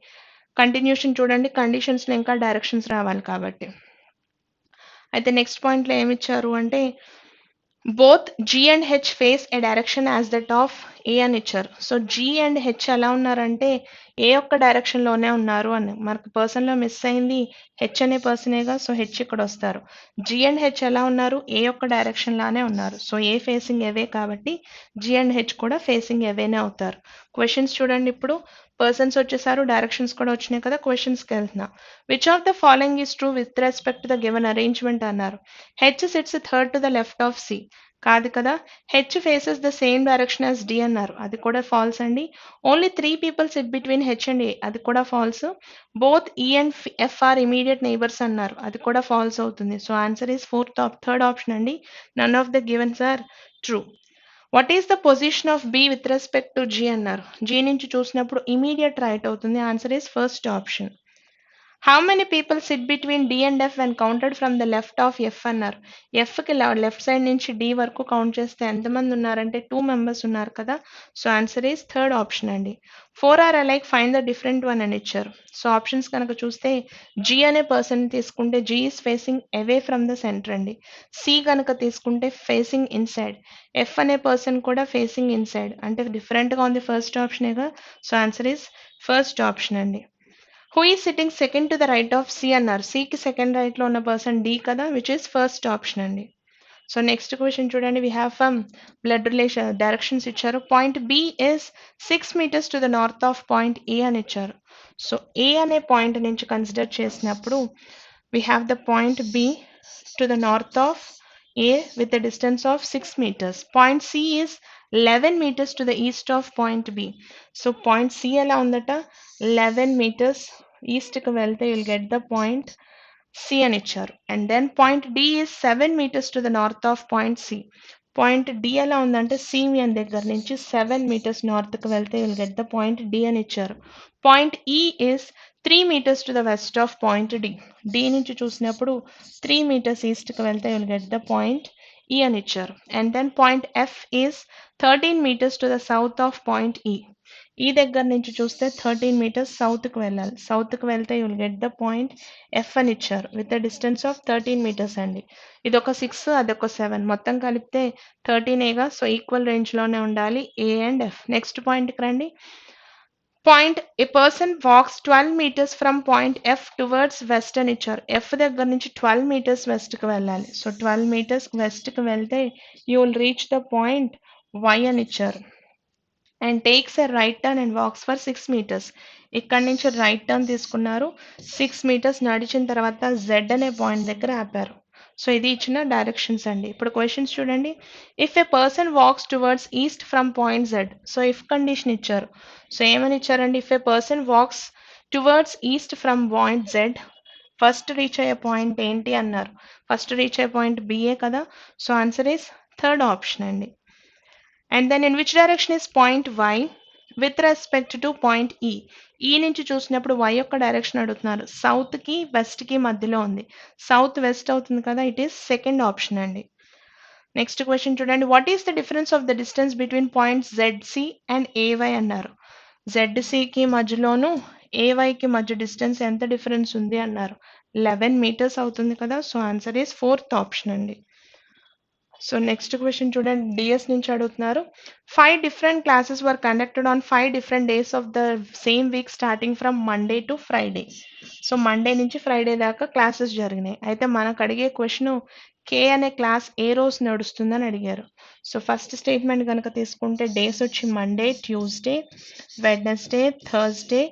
S1: కంటిన్యూషన్ చూడండి, కండిషన్స్లో ఇంకా డైరెక్షన్స్ రావాలి కాబట్టి. అయితే నెక్స్ట్ పాయింట్లో ఏమి ఇచ్చారు అంటే, both G and H face a direction as that of A అని ఇచ్చారు. సో జీ అండ్ హెచ్ ఎలా ఉన్నారంటే ఏ యొక్క డైరెక్షన్లోనే ఉన్నారు అని. మనకు పర్సన్లో మిస్ అయింది హెచ్ అనే పర్సనేగా, సో హెచ్ ఇక్కడ వస్తారు. జీ అండ్ హెచ్ ఎలా ఉన్నారు, ఏ యొక్క డైరెక్షన్లానే ఉన్నారు. సో ఏ ఫేసింగ్ ఎవే కాబట్టి జీ అండ్ హెచ్ కూడా ఫేసింగ్ ఎవేనే అవుతారు. క్వశ్చన్స్ చూడండి, ఇప్పుడు పర్సన్స్ వచ్చేసారు, డైరెక్షన్స్ కూడా వచ్చినాయి కదా. క్వశ్చన్స్కి వెళ్తున్నా. Which of the following is true with respect to the given arrangement అన్నారు. H sits third to the left of C. కాదు కదా. H faces the same direction as D అన్నారు. అది కూడా ఫాల్స్ అండి. Only 3 people sit between H and A. అది కూడా false. Both E and F are immediate neighbours అన్నారు. అది కూడా ఫాల్స్ అవుతుంది. So answer is third option అండి. None of the givens are true. What is the position of B with respect to G అన్నారు. G నుంచి చూసినప్పుడు immediate right అవుతుంది. Answer is first option. How many people sit between D and F when counted from the left of F అన్నారు. ఎఫ్కి left side నుంచి D వరకు count చేస్తే ఎంతమంది ఉన్నారంటే 2 మెంబర్స్ ఉన్నారు కదా. So answer is third option అండి. 4 are alike find the different one అని ఇచ్చారు. సో ఆప్షన్స్ కనుక చూస్తే జీ అనే పర్సన్ తీసుకుంటే G is facing away from the centre అండి. సి కనుక తీసుకుంటే ఫేసింగ్ ఇన్సైడ్. ఎఫ్ అనే పర్సన్ కూడా ఫేసింగ్ ఇన్సైడ్, అంటే డిఫరెంట్గా ఉంది ఫస్ట్ ఆప్షనేగా. So answer is first option అండి. Who is sitting second to the right of C అన్నారు. సికి సెకండ్ రైట్లో ఉన్న పర్సన్ డి కదా, విచ్ ఈస్ ఫస్ట్ ఆప్షన్ అండి. సో నెక్స్ట్ క్వశ్చన్ చూడండి. We have from blood relation directions ఇచ్చారు. Point B is 6 meters to the north of point A అని ఇచ్చారు. సో ఏ అనే పాయింట్ నుంచి కన్సిడర్ చేసినప్పుడు we have the point B to the north of A with a distance of 6 meters. Point C is 11 meters to the east of point B. So point C ఎలా ఉందట, 11 meters east కి వెళ్తే you'll get the point C అని ఇచ్చారు. And then point D is 7 meters to the north of point C. Point D ఎలా ఉందంటే సీమియన్ దగ్గర నుంచి 7 meters నార్త్కి వెళ్తే you'll get the point D అని ఇచ్చారు. Point E is 3 meters to the west of point D. D నుంచి చూసినప్పుడు 3 meters ఈస్ట్కి వెళ్తే you'll get the point E అని ఇచ్చారు. And then point F is 13 meters to the south of point E. ఈ దగ్గర నుంచి చూస్తే 13 meters సౌత్కి వెళ్ళాలి. సౌత్కి వెళ్తే you'll get the point F అని ఇచ్చారు with the distance of 13 meters అండి. ఇది ఒక 6, అదొక 7, మొత్తం కలిపితే 13ఏగా. సో ఈక్వల్ రేంజ్లోనే ఉండాలి ఏ అండ్ ఎఫ్. నెక్స్ట్ పాయింట్కి రండి. Point A person walks 12 meters from point F towards west అని ఇచ్చారు. ఎఫ్ దగ్గర నుంచి 12 meters వెస్ట్కి వెళ్ళాలి. సో 12 meters వెస్ట్కి వెళ్తే you will reach the point Y అని ఇచ్చారు. And takes a right turn and walks for 6 meters. ఇక్కడ నుంచి రైట్ టర్న్ తీసుకున్నారు. 6 meters నడిచిన తర్వాత జెడ్ అనే పాయింట్ దగ్గర ఆపారు. సో ఇది ఇచ్చిన డైరెక్షన్స్ అండి. ఇప్పుడు క్వశ్చన్స్ చూడండి. If a person walks towards east from point Z. So if condition ఇచ్చారు. సో ఏమని ఇచ్చారండి? If a person walks towards east from point Z, first reach అయ్యే పాయింట్ ఏంటి అన్నారు. ఫస్ట్ రీచ్ అయ్యే పాయింట్ బిఏ కదా. So answer is third option అండి. And then in which direction is point Y with respect to point E. E నుంచి చూసినప్పుడు why యొక్క డైరెక్షన్ అడుగుతున్నారు. సౌత్కి వెస్ట్కి మధ్యలో ఉంది. సౌత్ వెస్ట్ అవుతుంది కదా. ఇట్ ఈస్ సెకండ్ ఆప్షన్ అండి. నెక్స్ట్ క్వశ్చన్ చూడండి. What is the difference of the distance between points Z C and A Y అన్నారు. జెడ్సికి మధ్యలోను ఏవైకి మధ్య డిస్టెన్స్ ఎంత డిఫరెన్స్ ఉంది అన్నారు. 11 మీటర్స్ అవుతుంది కదా. So answer is fourth option అండి. సో నెక్స్ట్ క్వశ్చన్ చూడండి. డిఎస్ నుంచి అడుగుతున్నారు. 5 different classes were conducted on 5 different days of the same week starting from Monday to Friday. So Monday నుంచి ఫ్రైడే దాకా క్లాసెస్ జరిగినాయి. అయితే మనకు అడిగే క్వశ్చన్ కే అనే క్లాస్ ఏ రోజు నడుస్తుందని అడిగారు. సో ఫస్ట్ స్టేట్మెంట్ కనుక తీసుకుంటే డేస్ వచ్చి Monday, Tuesday, Wednesday, Thursday,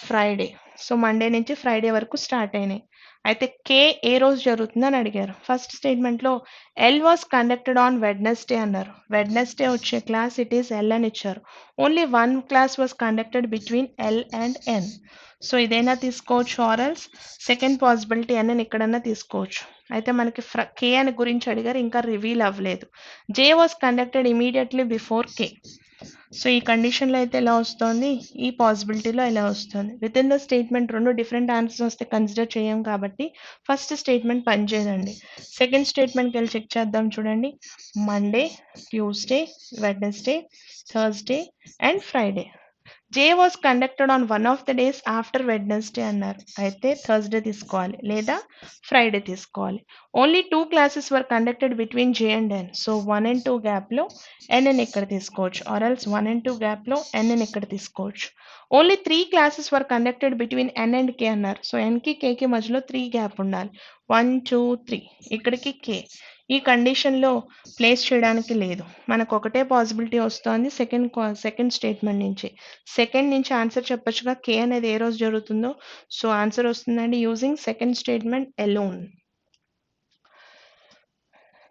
S1: Friday. So Monday నుంచి ఫ్రైడే వరకు స్టార్ట్ అయినాయి. అయితే కే ఏ రోజు జరుగుతుందని అడిగారు. ఫస్ట్ స్టేట్మెంట్లో L was conducted on Wednesday అన్నారు. వెడ్నెస్డే వచ్చే క్లాస్ ఇట్ ఈస్ ఎల్ అని ఇచ్చారు. Only one class was conducted between L and N. So ఇదైనా తీసుకోవచ్చు, ఆర్ఎల్స్ సెకండ్ పాసిబిలిటీ అని ఎక్కడన్నా తీసుకోవచ్చు. అయితే మనకి కే అని గురించి అడిగారు, ఇంకా రివీల్ అవ్వలేదు. J was conducted immediately before K. So ఈ కండిషన్లో అయితే ఎలా వస్తుంది, ఈ పాసిబిలిటీలో ఎలా వస్తుంది. విత్ ఇన్ ద స్టేట్మెంట్ రెండు డిఫరెంట్ ఆన్సర్స్ వస్తే కన్సిడర్ చేయం కాబట్టి ఫస్ట్ స్టేట్మెంట్ పనిచేయదండి. సెకండ్ స్టేట్మెంట్కి వెళ్ళి చెక్ చేద్దాం చూడండి. Monday, Tuesday, Wednesday, Thursday and Friday. J was conducted on one of the days after Wednesday అన్నారు. అయితే థర్స్డే తీసుకోవాలి లేదా ఫ్రైడే తీసుకోవాలి. Only 2 classes were conducted between J and N. So 1 and 2 గ్యాప్లో ఎన్ఎన్ ఇక్కడ తీసుకోవచ్చు, ఆర్ ఎల్స్ 1 and 2 గ్యాప్లో NN ఇక్కడ తీసుకోవచ్చు. Only 3 classes were conducted between N and K అన్నారు. సో ఎన్కి కేకి మధ్యలో 3 గ్యాప్ ఉండాలి. 1, 2, 3 ఇక్కడికి కే. ఈ కండిషన్లో ప్లేస్ చేయడానికి లేదు. మనకు ఒకటే పాసిబిలిటీ వస్తుంది సెకండ్ స్టేట్మెంట్ నుంచి. సెకండ్ నుంచి ఆన్సర్ చెప్పొచ్చుగా కే అనేది ఏ రోజు జరుగుతుందో. సో ఆన్సర్ వస్తుందండి using second statement alone.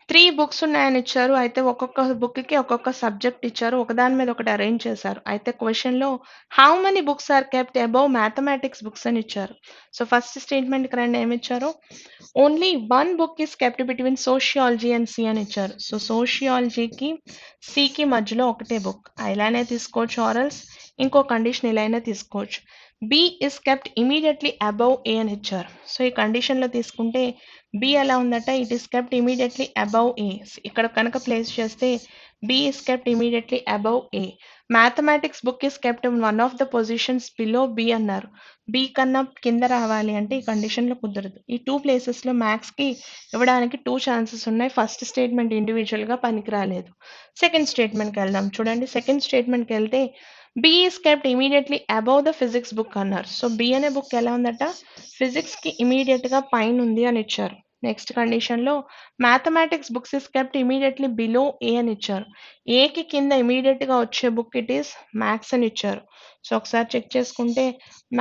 S1: 3 books ఉన్నాయని ఇచ్చారు. అయితే ఒక్కొక్క బుక్కి ఒక్కొక్క సబ్జెక్ట్ ఇచ్చారు. ఒకదాని మీద ఒకటి అరేంజ్ చేశారు. అయితే క్వశ్చన్లో how many books are kept above mathematics books అని ఇచ్చారు. సో ఫస్ట్ స్టేట్మెంట్కి రండి ఏమి ఇచ్చారు. Only 1 book is kept between sociology and C అని ఇచ్చారు. సో సోషియాలజీకి సికి మధ్యలో ఒకటే బుక్ ఇలానే తీసుకోవచ్చు, ఆర్ఎల్స్ ఇంకో కండిషన్ ఇలా అయినా తీసుకోవచ్చు. B is kept immediately above A అని ఇచ్చారు. సో ఈ కండిషన్లో తీసుకుంటే బి ఎలా ఉందట, it is kept immediately above A. ఇక్కడ కనుక ప్లేస్ చేస్తే B is kept immediately above A. Mathematics book is kept in one of the positions below B అన్నారు. బి కన్నా కింద రావాలి అంటే ఈ కండిషన్లో కుదరదు. ఈ 2 ప్లేసెస్లో మ్యాథ్స్కి ఇవ్వడానికి 2 ఛాన్సెస్ ఉన్నాయి. ఫస్ట్ స్టేట్మెంట్ ఇండివిజువల్గా పనికి రాలేదు. సెకండ్ స్టేట్మెంట్కి వెళ్దాం చూడండి. సెకండ్ స్టేట్మెంట్కి వెళ్తే B is kept immediately above the physics book అన్నారు. సో బి అనే బుక్ ఎలా ఉందట, ఫిజిక్స్కి ఇమీడియట్గా పైన ఉంది అని ఇచ్చారు. నెక్స్ట్ కండిషన్లో mathematics books is kept immediately below A అని ఇచ్చారు. ఏకి కింద ఇమీడియట్గా వచ్చే బుక్ ఇట్ ఈస్ మ్యాథ్స్ అని ఇచ్చారు. సో ఒకసారి చెక్ చేసుకుంటే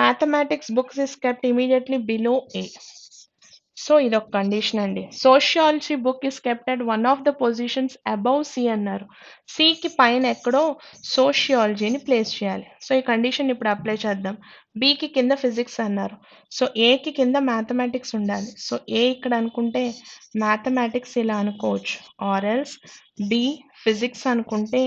S1: mathematics books is kept immediately below A. So ఇది ఒక కండిషన్ అండి. Sociology book is kept at one of the positions above C అన్నారు. సికి పైన ఎక్కడో సోషియాలజీని ప్లేస్ చేయాలి. సో ఈ కండిషన్ ఇప్పుడు అప్లై చేద్దాం. బికి కింద ఫిజిక్స్ అన్నారు. సో ఏకి కింద మ్యాథమెటిక్స్ ఉండాలి. సో ఏ ఇక్కడ అనుకుంటే మ్యాథమెటిక్స్ ఇలా అనుకోవచ్చు, ఆర్ఎల్స్ బి ఫిజిక్స్ అనుకుంటే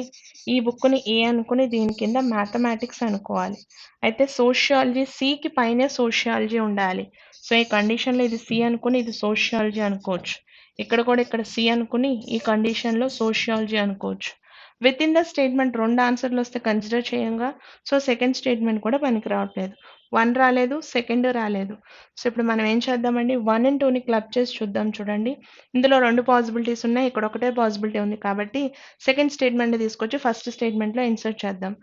S1: ఈ బుక్ని ఏ అనుకుని దీని కింద మ్యాథమెటిక్స్ అనుకోవాలి. అయితే సోషియాలజీ సికి పైనే సోషియాలజీ ఉండాలి. సో ఈ కండిషన్లో ఇది సి అనుకుని ఇది సోషియాలజీ అనుకోవచ్చు. ఇక్కడ కూడా ఇక్కడ సి అనుకుని ఈ కండిషన్లో సోషియాలజీ అనుకోవచ్చు. విత్ ఇన్ ద స్టేట్మెంట్ 2 ఆన్సర్లు వస్తే కన్సిడర్ చేయంగా. సో సెకండ్ స్టేట్మెంట్ కూడా పనికి రావట్లేదు. 1 రాలేదు, సెకండ్ రాలేదు. సో ఇప్పుడు మనం ఏం చేద్దామండి, 1 and 2ని క్లబ్ చేసి చూద్దాం చూడండి. ఇందులో 2 పాసిబిలిటీస్ ఉన్నాయి, ఇక్కడ ఒకటే పాసిబిలిటీ ఉంది కాబట్టి సెకండ్ స్టేట్మెంట్ తీసుకొచ్చి ఫస్ట్ స్టేట్మెంట్లో ఇన్సర్ట్ చేద్దాం.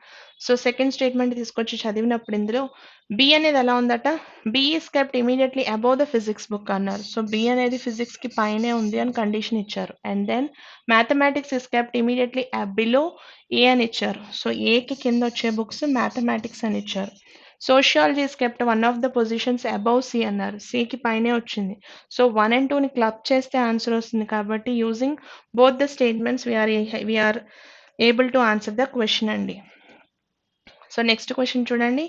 S1: సో సెకండ్ స్టేట్మెంట్ తీసుకొచ్చి చదివినప్పుడు ఇందులో బి అనేది ఎలా ఉందట, B is kept immediately above the physics book అన్నారు. సో బి అనేది ఫిజిక్స్కి పైనే ఉంది అని కండిషన్ ఇచ్చారు. And then mathematics is kept immediately below A అని ఇచ్చారు. సో ఏకి కింద వచ్చే బుక్స్ మ్యాథమెటిక్స్ అని ఇచ్చారు. Sociology is kept one of the positions above C అన్నారు. సికి పైనే వచ్చింది. సో 1 and 2ని క్లబ్ చేస్తే ఆన్సర్ వస్తుంది కాబట్టి యూజింగ్ బోత్ ద స్టేట్మెంట్స్ we are able to answer the question అండి. సో నెక్స్ట్ క్వశ్చన్ చూడండి.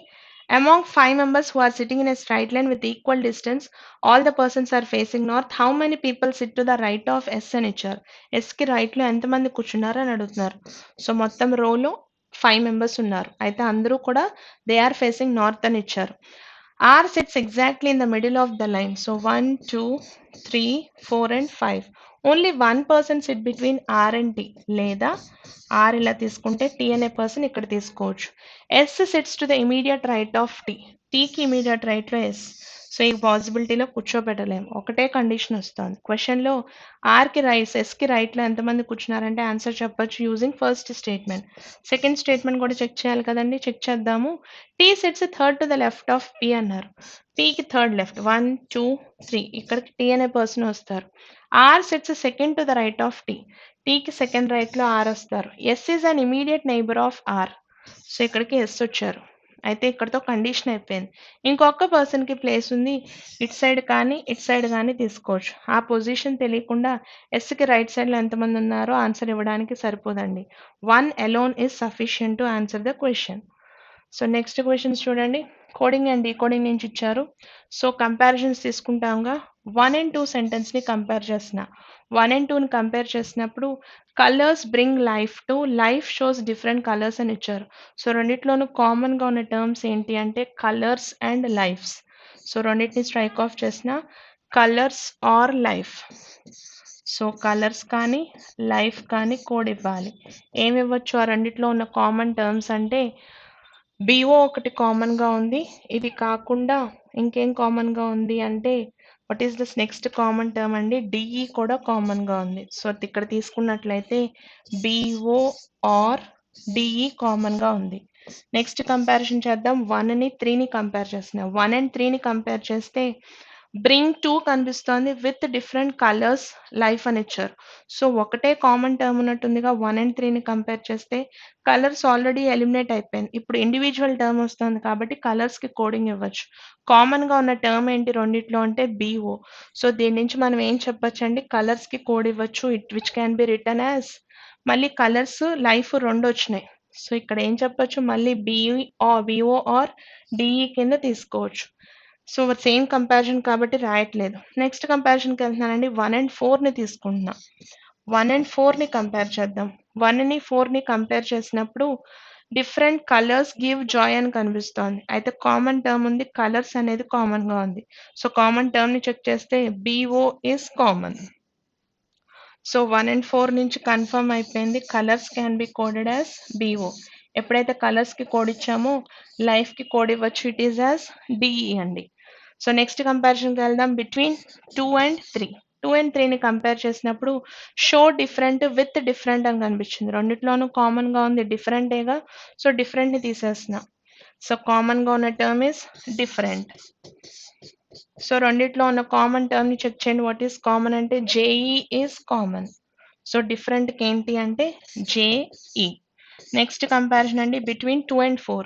S1: Among 5 members who are sitting in a straight line with equal distance, all the persons are facing north. How many people sit to the right of S అని ఇచ్చారు. S కి right లో ఎంతమంది కూర్చున్నారు అని అడుగుతున్నారు. So మొత్తం రోలో 5 మెంబర్స్ ఉన్నారు. అయితే అందరూ కూడా దే ఆర్ ఫేసింగ్ నార్త్ అని ఇచ్చారు. R sits exactly in the middle of the line. So 1, 2, 3, 4 and 5. Only one person sit between R and T. లేదా R ఇలా తీసుకుంటే T అనే పర్సన్ ఇక్కడ తీసుకోవచ్చు. S sits to the immediate right of T. T కి immediate right లో S. So ఈ పాసిబిలిటీలో కూర్చోబెట్టలేము. ఒకటే కండిషన్ వస్తుంది. క్వశ్చన్లో ఆర్కి రైట్ ఎస్కి రైట్లో ఎంతమంది కూర్చున్నారంటే ఆన్సర్ చెప్పొచ్చు using first statement. Second statement కూడా చెక్ చేయాలి కదండి. చెక్ చేద్దాము. T sets third to the left of P అన్నారు. పీకి థర్డ్ లెఫ్ట్ 1, 2, 3 ఇక్కడికి టీ అనే పర్సన్ వస్తారు. R sets second to the right of T. టీకి సెకండ్ రైట్లో ఆర్ వస్తారు. S is an immediate neighbour of R. So ఇక్కడికి ఎస్ వచ్చారు. అయితే ఇక్కడతో కండిషన్ అయిపోయింది. ఇంకొక పర్సన్కి ప్లేస్ ఉంది. ఇటు సైడ్ కానీ ఇటు సైడ్ కానీ తీసుకోవచ్చు. ఆ పొజిషన్ తెలియకుండా ఎస్కి రైట్ సైడ్లో ఎంతమంది ఉన్నారో ఆన్సర్ ఇవ్వడానికి సరిపోదండి. 1 alone is sufficient to answer the question. So next questions చూడండి. కోడింగ్ అండ్ డీకోడింగ్ నుంచి ఇచ్చారు. సో కంపారిజన్స్ తీసుకుంటాంగా 1 and 2 సెంటెన్స్ని కంపేర్ చేస్తున్నా. 1 and 2ని కంపేర్ చేసినప్పుడు colours bring life to life shows different colours అని ఇచ్చారు. సో రెండిట్లోనూ కామన్గా ఉన్న టర్మ్స్ ఏంటి అంటే కలర్స్ అండ్ లైఫ్స్. సో రెండింటిని స్ట్రైక్ ఆఫ్ చేసిన colours are life. So colours కానీ లైఫ్ కానీ కోడ్ ఇవ్వాలి. ఏమి ఇవ్వచ్చు ఆ రెండిట్లో ఉన్న కామన్ టర్మ్స్ అంటే బిఓ ఒకటి కామన్గా ఉంది. ఇది కాకుండా ఇంకేం కామన్గా ఉంది అంటే what is this next common term అండి డిఈ కూడా కామన్గా ఉంది. సో ఇక్కడ తీసుకున్నట్లయితే బిఓ ఆర్ డిఈ కామన్గా ఉంది. నెక్స్ట్ కంపారిజన్ చేద్దాం. 1ని 3ని కంపేర్ చేస్తున్నాం. 1 and 3ని కంపేర్ చేస్తే బ్రింగ్ 2 కనిపిస్తోంది విత్ డిఫరెంట్ కలర్స్ లైఫ్ అని ఇచ్చారు. సో ఒకటే కామన్ టర్మ్ ఉన్నట్టుందిగా 1 and 3ని కంపేర్ చేస్తే కలర్స్ ఆల్రెడీ ఎలిమినేట్ అయిపోయింది. ఇప్పుడు ఇండివిజువల్ టర్మ్ వస్తుంది కాబట్టి కలర్స్కి కోడింగ్ ఇవ్వచ్చు. కామన్గా ఉన్న టర్మ్ ఏంటి రెండిట్లో అంటే బిఓ. సో దీని నుంచి మనం ఏం చెప్పొచ్చు అండి కలర్స్కి కోడ్ ఇవ్వచ్చు. Which can be written as మళ్ళీ కలర్స్ లైఫ్ రెండు వచ్చినాయి. సో ఇక్కడ ఏం చెప్పొచ్చు మళ్ళీ బిఓ ఆర్ డిఈ కింద తీసుకోవచ్చు. సో సేమ్ కంపారిజన్ కాబట్టి రాయట్లేదు. నెక్స్ట్ కంపారిజన్కి వెళ్తున్నానండి. 1 and 4ని తీసుకుంటున్నా. 1 and 4ని కంపేర్ చేద్దాం. 1ని 4ని కంపేర్ చేసినప్పుడు డిఫరెంట్ కలర్స్ గివ్ జాయ్ అని కనిపిస్తోంది. అయితే కామన్ టర్మ్ ఉంది కలర్స్ అనేది కామన్గా ఉంది. సో కామన్ టర్మ్ని చెక్ చేస్తే BO is common. So 1 and 4 నుంచి కన్ఫర్మ్ అయిపోయింది colours can be coded as BO. ఎప్పుడైతే కలర్స్కి కోడ్ ఇచ్చామో లైఫ్కి కోడ్ ఇవ్వచ్చు. ఇట్ ఈస్ యాజ్ డిఈ అండి. సో నెక్స్ట్ కంపారిజన్కి వెళ్దాం. Between 2 and 3. 2 and 3ని కంపేర్ చేసినప్పుడు షో డిఫరెంట్ విత్ డిఫరెంట్ అని కనిపించింది. రెండిట్లోనూ కామన్గా ఉంది డిఫరెంటేగా. సో డిఫరెంట్ని తీసేస్తున్నా. సో కామన్గా ఉన్న టర్మ్ ఇస్ డిఫరెంట్. సో రెండిట్లో ఉన్న కామన్ టర్మ్ని చెక్ చేయండి. వాట్ ఈస్ కామన్ అంటే జేఈ ఈస్ కామన్. సో డిఫరెంట్కి ఏంటి అంటే జేఈ. నెక్స్ట్ కంపారిజన్ అండి బిట్వీన్ 2 and 4.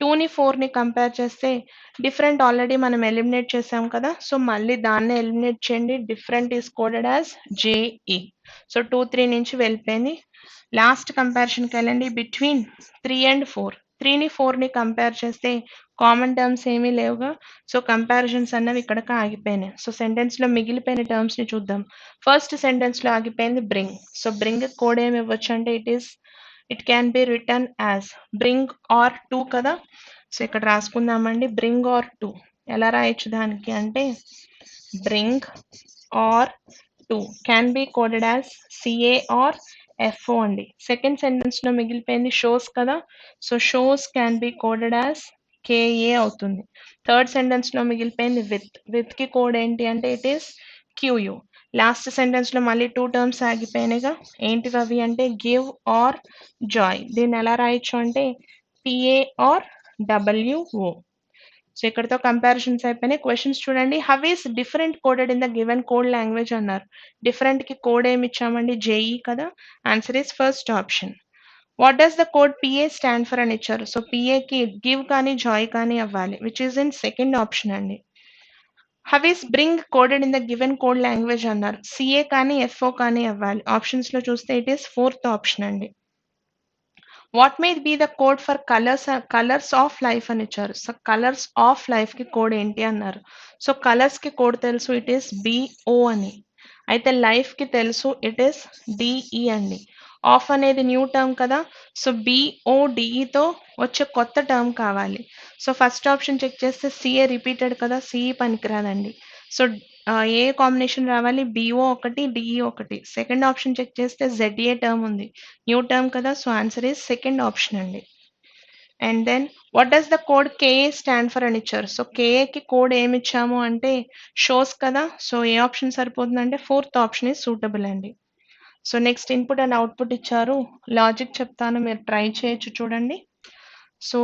S1: 2ని 4ని కంపేర్ చేస్తే డిఫరెంట్ ఆల్రెడీ మనం ఎలిమినేట్ చేసాం కదా. సో మళ్ళీ దాన్నే ఎలిమినేట్ చేయండి. Different is coded as JEE. So 2, 3 నుంచి వెళ్ళిపోయింది. లాస్ట్ కంపారిజన్కి వెళ్ళండి. Between 3 and 4. 3ని 4ని కంపేర్ చేస్తే కామన్ టర్మ్స్ ఏమీ లేవుగా. సో కంపారిజన్స్ అన్నవి ఇక్కడికి ఆగిపోయినాయి. సో సెంటెన్స్లో మిగిలిపోయిన టర్మ్స్ని చూద్దాం. ఫస్ట్ సెంటెన్స్లో ఆగిపోయింది బ్రింగ్. సో బ్రింగ్ కోడ్ ఏమి ఇవ్వచ్చు అంటే it can be written as bring or 2 కదా. సో ఇక్కడ రాసుకుందామండి బ్రింగ్ ఆర్ 2. ఎలా రాయొచ్చు దానికి అంటే bring or 2 can be coded as CA or FO అండి. సెకండ్ సెంటెన్స్లో మిగిలిపోయింది షోస్ కదా. So shows can be coded as KA అవుతుంది. థర్డ్ సెంటెన్స్లో మిగిలిపోయింది విత్కి కోడ్ ఏంటి అంటే ఇట్ ఈస్ క్యూయూ. లాస్ట్ సెంటెన్స్లో మళ్ళీ 2 టర్మ్స్ ఆగిపోయినాయిగా. ఏంటివి అవి అంటే గివ్ ఆర్ జాయ్. దీన్ని ఎలా రాయొచ్చు అంటే పిఏ ఆర్ డబ్ల్యూఓ. సో ఇక్కడతో కంపారిజన్స్ అయిపోయినాయి. క్వశ్చన్స్ చూడండి. How is different coded in the given code language అన్నారు. డిఫరెంట్కి కోడ్ ఏమి ఇచ్చామండి జేఈ కదా. Answer is first option. What does the code P A stand for అని ఇచ్చారు. సో పిఏకి గివ్ కానీ జాయ్ కానీ అవ్వాలి, which is in second option అండి. How is bring coded in the given code language అన్నారు. సిఏ కానీ ఎఫ్ఓ కానీ అవ్వాలి. ఆప్షన్స్ లో చూస్తే ఇట్ ఈస్ ఫోర్త్ ఆప్షన్ అండి. What may be the code for colours of life అని ఇచ్చారు. సో కలర్స్ ఆఫ్ లైఫ్ కి కోడ్ ఏంటి అన్నారు. సో కలర్స్ కి కోడ్ తెలుసు, ఇట్ ఈస్ బిఓ అని. అయితే లైఫ్ కి తెలుసు, ఇట్ ఈస్ డిఈ అండి. ఆఫ్ అనేది న్యూ టర్మ్ కదా, సో బిఓడిఈతో వచ్చే కొత్త టర్మ్ కావాలి. సో ఫస్ట్ ఆప్షన్ చెక్ చేస్తే సిఏ రిపీటెడ్ కదా, సిఈ పనికిరాదండి. సో ఏ కాంబినేషన్ రావాలి, బిఓ ఒకటి డిఈ ఒకటి. సెకండ్ ఆప్షన్ చెక్ చేస్తే జెడ్ఏ టర్మ్ ఉంది, న్యూ టర్మ్ కదా, so answer is second option అండి. And then what does the code K A stand for అని ఇచ్చారు. సో కేఏకి కోడ్ ఏమి ఇచ్చాము అంటే షోస్ కదా, సో ఏ ఆప్షన్ సరిపోతుందంటే ఫోర్త్ ఆప్షన్ ఈజ్ సూటబుల్ అండి. So next input and output ఇచ్చారు. లాజిక్ చెప్తాను, మీరు ట్రై చేయొచ్చు చూడండి. సో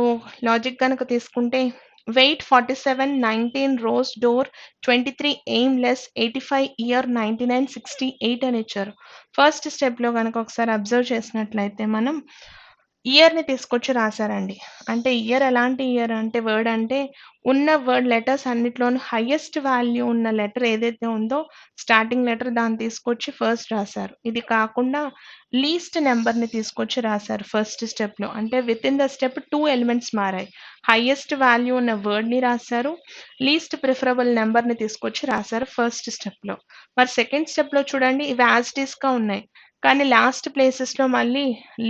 S1: లాజిక్ కనుక తీసుకుంటే weight 47, 19 rose door, 23 aimless, 85 year, 99 68 అని ఇచ్చారు. ఫస్ట్ స్టెప్లో కనుక ఒకసారి అబ్జర్వ్ చేసినట్లయితే మనం ఇయర్‌ని తీసుకొచ్చి రాసారండి. అంటే ఇయర్ ఎలాంటి ఇయర్ అంటే వర్డ్ అంటే ఉన్న వర్డ్ లెటర్స్ అన్నిట్లోనూ హైయెస్ట్ వాల్యూ ఉన్న లెటర్ ఏదైతే ఉందో స్టార్టింగ్ లెటర్ దాన్ని తీసుకొచ్చి ఫస్ట్ రాసారు. ఇది కాకుండా లీస్ట్ నెంబర్‌ని తీసుకొచ్చి రాసారు ఫస్ట్ స్టెప్‌లో. అంటే వితిన్ ద స్టెప్ 2 ఎలిమెంట్స్ మారాయి. హైయెస్ట్ వాల్యూ ఉన్న వర్డ్‌ని రాసారు. లీస్ట్ ప్రిఫరబుల్ నెంబర్‌ని తీసుకొచ్చి రాసారు ఫస్ట్ స్టెప్‌లో. మరి సెకండ్ స్టెప్‌లో చూడండి, ఇవి యాజ్ ఇట్ ఈస్‌గా ఉన్నాయి. కానీ లాస్ట్ ప్లేసెస్‌లో మళ్ళీ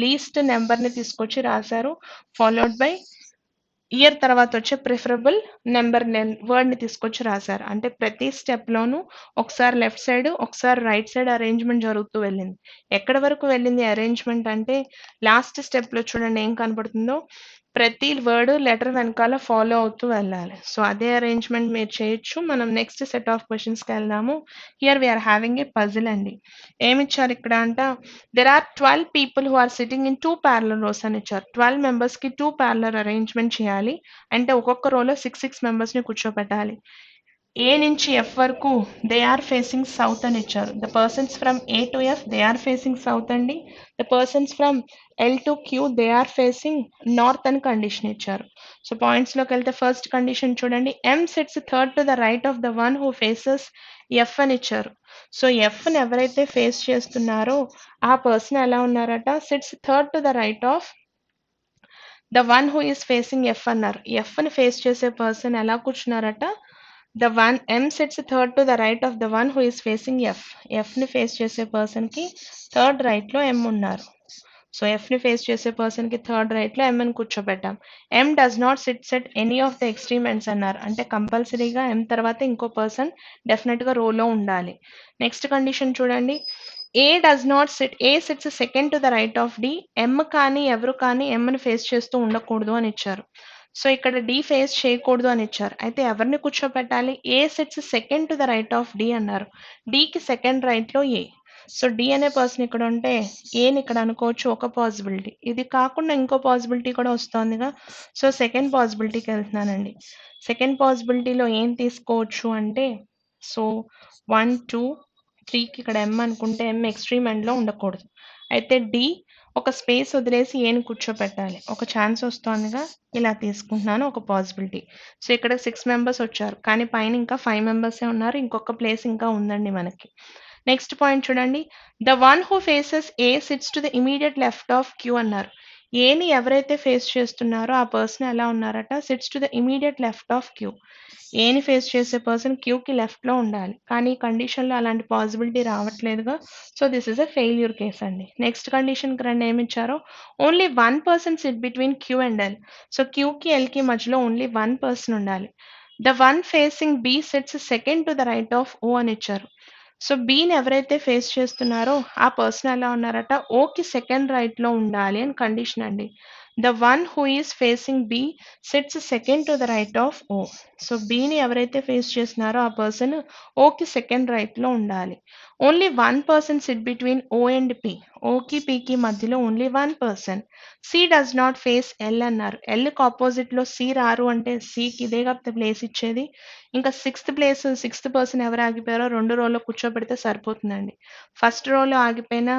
S1: లీస్ట్ నెంబర్‌ని తీసుకొచ్చి రాసారు. ఫాలోడ్ బై ఇయర్ తర్వాత వచ్చే ప్రిఫరబుల్ నెంబర్ వర్డ్‌ని తీసుకొచ్చి రాసారు. అంటే ప్రతి స్టెప్‌లోనూ ఒకసారి లెఫ్ట్ సైడ్, ఒకసారి రైట్ సైడ్ అరేంజ్‌మెంట్ జరుగుతూ వెళ్ళింది. ఎక్కడి వరకు వెళ్ళింది అరేంజ్‌మెంట్ అంటే లాస్ట్ స్టెప్‌లో చూడండి ఏం కనపడుతుందో, ప్రతి వర్డ్ లెటర్ వెనకాల ఫాలో అవుతూ వెళ్ళాలి. సో అదే అరేంజ్‌మెంట్ మీరు చేయొచ్చు. మనం నెక్స్ట్ సెట్ ఆఫ్ క్వెషన్స్‌కి వెళ్దాము. Here we are having a puzzle అండి. ఏమిచ్చారు ఇక్కడ అంట, there are 12 people who are sitting in 2 parallel rows అని ఇచ్చారు. 12 మెంబర్స్‌కి 2 ప్యారలల్ అరేంజ్‌మెంట్ చేయాలి. అంటే ఒక్కొక్క రోలో 6 మెంబర్స్‌ని కూర్చోపెట్టాలి. ఏ నుంచి ఎఫ్ వరకు దే ఆర్ ఫేసింగ్ సౌత్ అని ఇచ్చారు. The persons from A to F they are facing south అండి. The persons from L to Q they are facing north అని కండిషన్ ఇచ్చారు. సో పాయింట్స్లోకి వెళ్తే ఫస్ట్ కండిషన్ చూడండి, M sits third to the right of the one who faces F అని ఇచ్చారు. So ఎఫ్ని ఎవరైతే face చేస్తున్నారో ఆ పర్సన్ ఎలా ఉన్నారట, sits third to the right of the one who is facing F అన్నారు. ఎఫ్ని ఫేస్ చేసే పర్సన్ ఎలా కూర్చున్నారట, the one M sits third to the right of the one who is facing F. ఎఫ్ని ఫేస్ చేసే పర్సన్కి థర్డ్ రైట్లో ఎం ఉన్నారు. సో ఎఫ్ని ఫేస్ చేసే పర్సన్కి థర్డ్ రైట్లో ఎం అని కూర్చోబెట్టాం. M does not sits at any of the extreme ends అన్నారు. అంటే కంపల్సరీగా ఎం తర్వాత ఇంకో పర్సన్ డెఫినెట్గా రోలో ఉండాలి. నెక్స్ట్ కండిషన్ చూడండి, A does not sit, A sits second to the right of D. M కానీ ఎవరు కానీ ఎమ్ని ఫేస్ చేస్తూ ఉండకూడదు అని ఇచ్చారు. సో ఇక్కడ డి ఫేస్ చేయకూడదు అని ఇచ్చారు. అయితే ఎవరిని కూర్చోపెట్టాలి, A sits second to the right of D అన్నారు. డికి సెకండ్ రైట్లో ఏ. సో డి అనే పర్సన్ ఇక్కడ ఉంటే ఏని ఇక్కడ అనుకోవచ్చు ఒక పాసిబిలిటీ. ఇది కాకుండా ఇంకో పాసిబిలిటీ కూడా వస్తుందిగా, సో సెకండ్ పాసిబిలిటీకి వెళ్తున్నానండి. సెకండ్ పాసిబిలిటీలో ఏం తీసుకోవచ్చు అంటే, సో 1, 2, 3కి ఇక్కడ ఎం అనుకుంటే ఎం ఎక్స్ట్రీమ్ ఎండ్లో ఉండకూడదు. అయితే డి ఒక స్పేస్ వదిలేసి ఏని కూర్చోపెట్టాలి. ఒక ఛాన్స్ వస్తుందిగా, ఇలా తీసుకుంటున్నాను ఒక పాసిబిలిటీ. సో ఇక్కడ 6 మెంబర్స్ వచ్చారు, కానీ పైన ఇంకా 5 మెంబర్సే ఉన్నారు. ఇంకొక ప్లేస్ ఇంకా ఉందండి మనకి. నెక్స్ట్ పాయింట్ చూడండి, the one who faces A sits to the immediate left of Q అన్నారు. ఏని ఎవరైతే ఫేస్ చేస్తున్నారో ఆ పర్సన్ ఎలా ఉన్నారట, sits to the immediate left of Q. ఏని ఫేస్ చేసే పర్సన్ క్యూకి లెఫ్ట్లో ఉండాలి. కానీ ఈ కండిషన్లో అలాంటి పాసిబిలిటీ రావట్లేదుగా, so this is a failure case అండి. నెక్స్ట్ కండిషన్కి రండి, ఏమి ఇచ్చారో, only one person sit between Q and L. So క్యూకి ఎల్కి మధ్యలో ఓన్లీ వన్ పర్సన్ ఉండాలి. The one facing B sits second to the right of O అని ఇచ్చారు. సో బిని ఎవరైతే ఫేస్ చేస్తున్నారో ఆ పర్సన్ ఎలా ఉన్నారట, ఓకి సెకండ్ రైట్లో ఉండాలి అని కండిషన్ అండి. The one who is facing B sits second to the right of O. So బిని ఎవరైతే ఫేస్ చేస్తున్నారో ఆ పర్సన్ ఓకి సెకండ్ రైట్లో ఉండాలి. Only 1 person sit between O and P. ఓకి పీకి మధ్యలో only 1 person. C does not face L అన్నారు. ఎల్కి ఆపోజిట్లో సి రారు అంటే సికి ఇదే కదా ప్లేస్ ఇచ్చేది. ఇంకా సిక్స్త్ పర్సన్ ఎవరు ఆగిపోయారో 2 రోలో కూర్చోబెడితే సరిపోతుందండి. ఫస్ట్ రోలో ఆగిపోయిన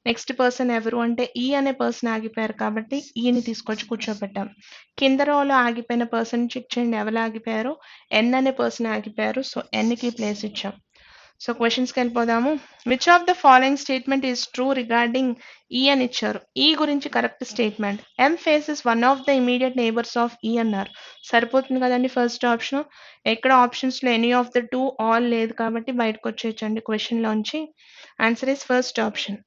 S1: నెక్స్ట్ పర్సన్ ఎవరు అంటే ఈ అనే పర్సన్ ఆగిపోయారు కాబట్టి ఈని తీసుకొచ్చి కూర్చోబెట్టాం. కింద రోలో ఆగిపోయిన పర్సన్ చెక్ చేయండి ఎవరు ఆగిపోయారో ఎన్ అనే పర్సన్ ఆగిపోయారు. సో ఎన్కి ప్లేస్ ఇచ్చాం. సో క్వశ్చన్స్కి వెళ్ళిపోదాము. Which of the following statement is true regarding E అని ఇచ్చారు. ఈ గురించి correct statement. M faces one of the immediate neighbours of E అన్నారు. సరిపోతుంది కదండి ఫస్ట్ ఆప్షన్. ఎక్కడ ఆప్షన్స్లో any of the two all లేదు కాబట్టి బయటకు వచ్చేయచ్చండి క్వశ్చన్లోంచి. Answer is first option.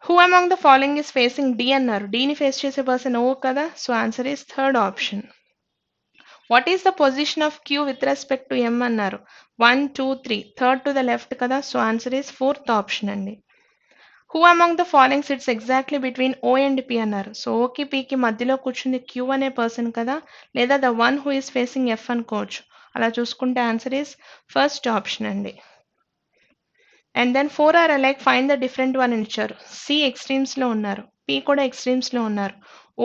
S1: Who among the following is facing D అన్నారు. డీని ఫేస్ చేసే పర్సన్ ఓ కదా. So answer is third option. What is the position of Q with respect to M అన్నారు. 1, 2, 3 థర్డ్ టు ద లెఫ్ట్ కదా. So answer is fourth option అండి. Who among the following sits exactly between O and P అన్నారు. So ఓకి పీకి మధ్యలో కూర్చుంది Q అనే person కదా, లేదా the one who is facing F అనుకోవచ్చు. అలా చూసుకుంటే ఆన్సర్ ఈస్ ఫస్ట్ ఆప్షన్ అండి. And then 4 are alike find the different one అని ఇచ్చారు. సి ఎక్స్ట్రీమ్స్లో ఉన్నారు, పి కూడా ఎక్స్ట్రీమ్స్లో ఉన్నారు,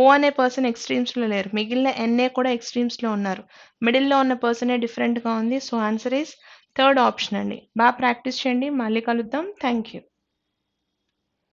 S1: ఓ అనే పర్సన్ ఎక్స్ట్రీమ్స్లో లేరు, మిగిలిన ఎన్ఏ కూడా ఎక్స్ట్రీమ్స్లో ఉన్నారు. మిడిల్లో ఉన్న పర్సనే డిఫరెంట్గా ఉంది. So answer is third option అండి. బాగా ప్రాక్టీస్ చేయండి. మళ్ళీ కలుద్దాం. Thank you.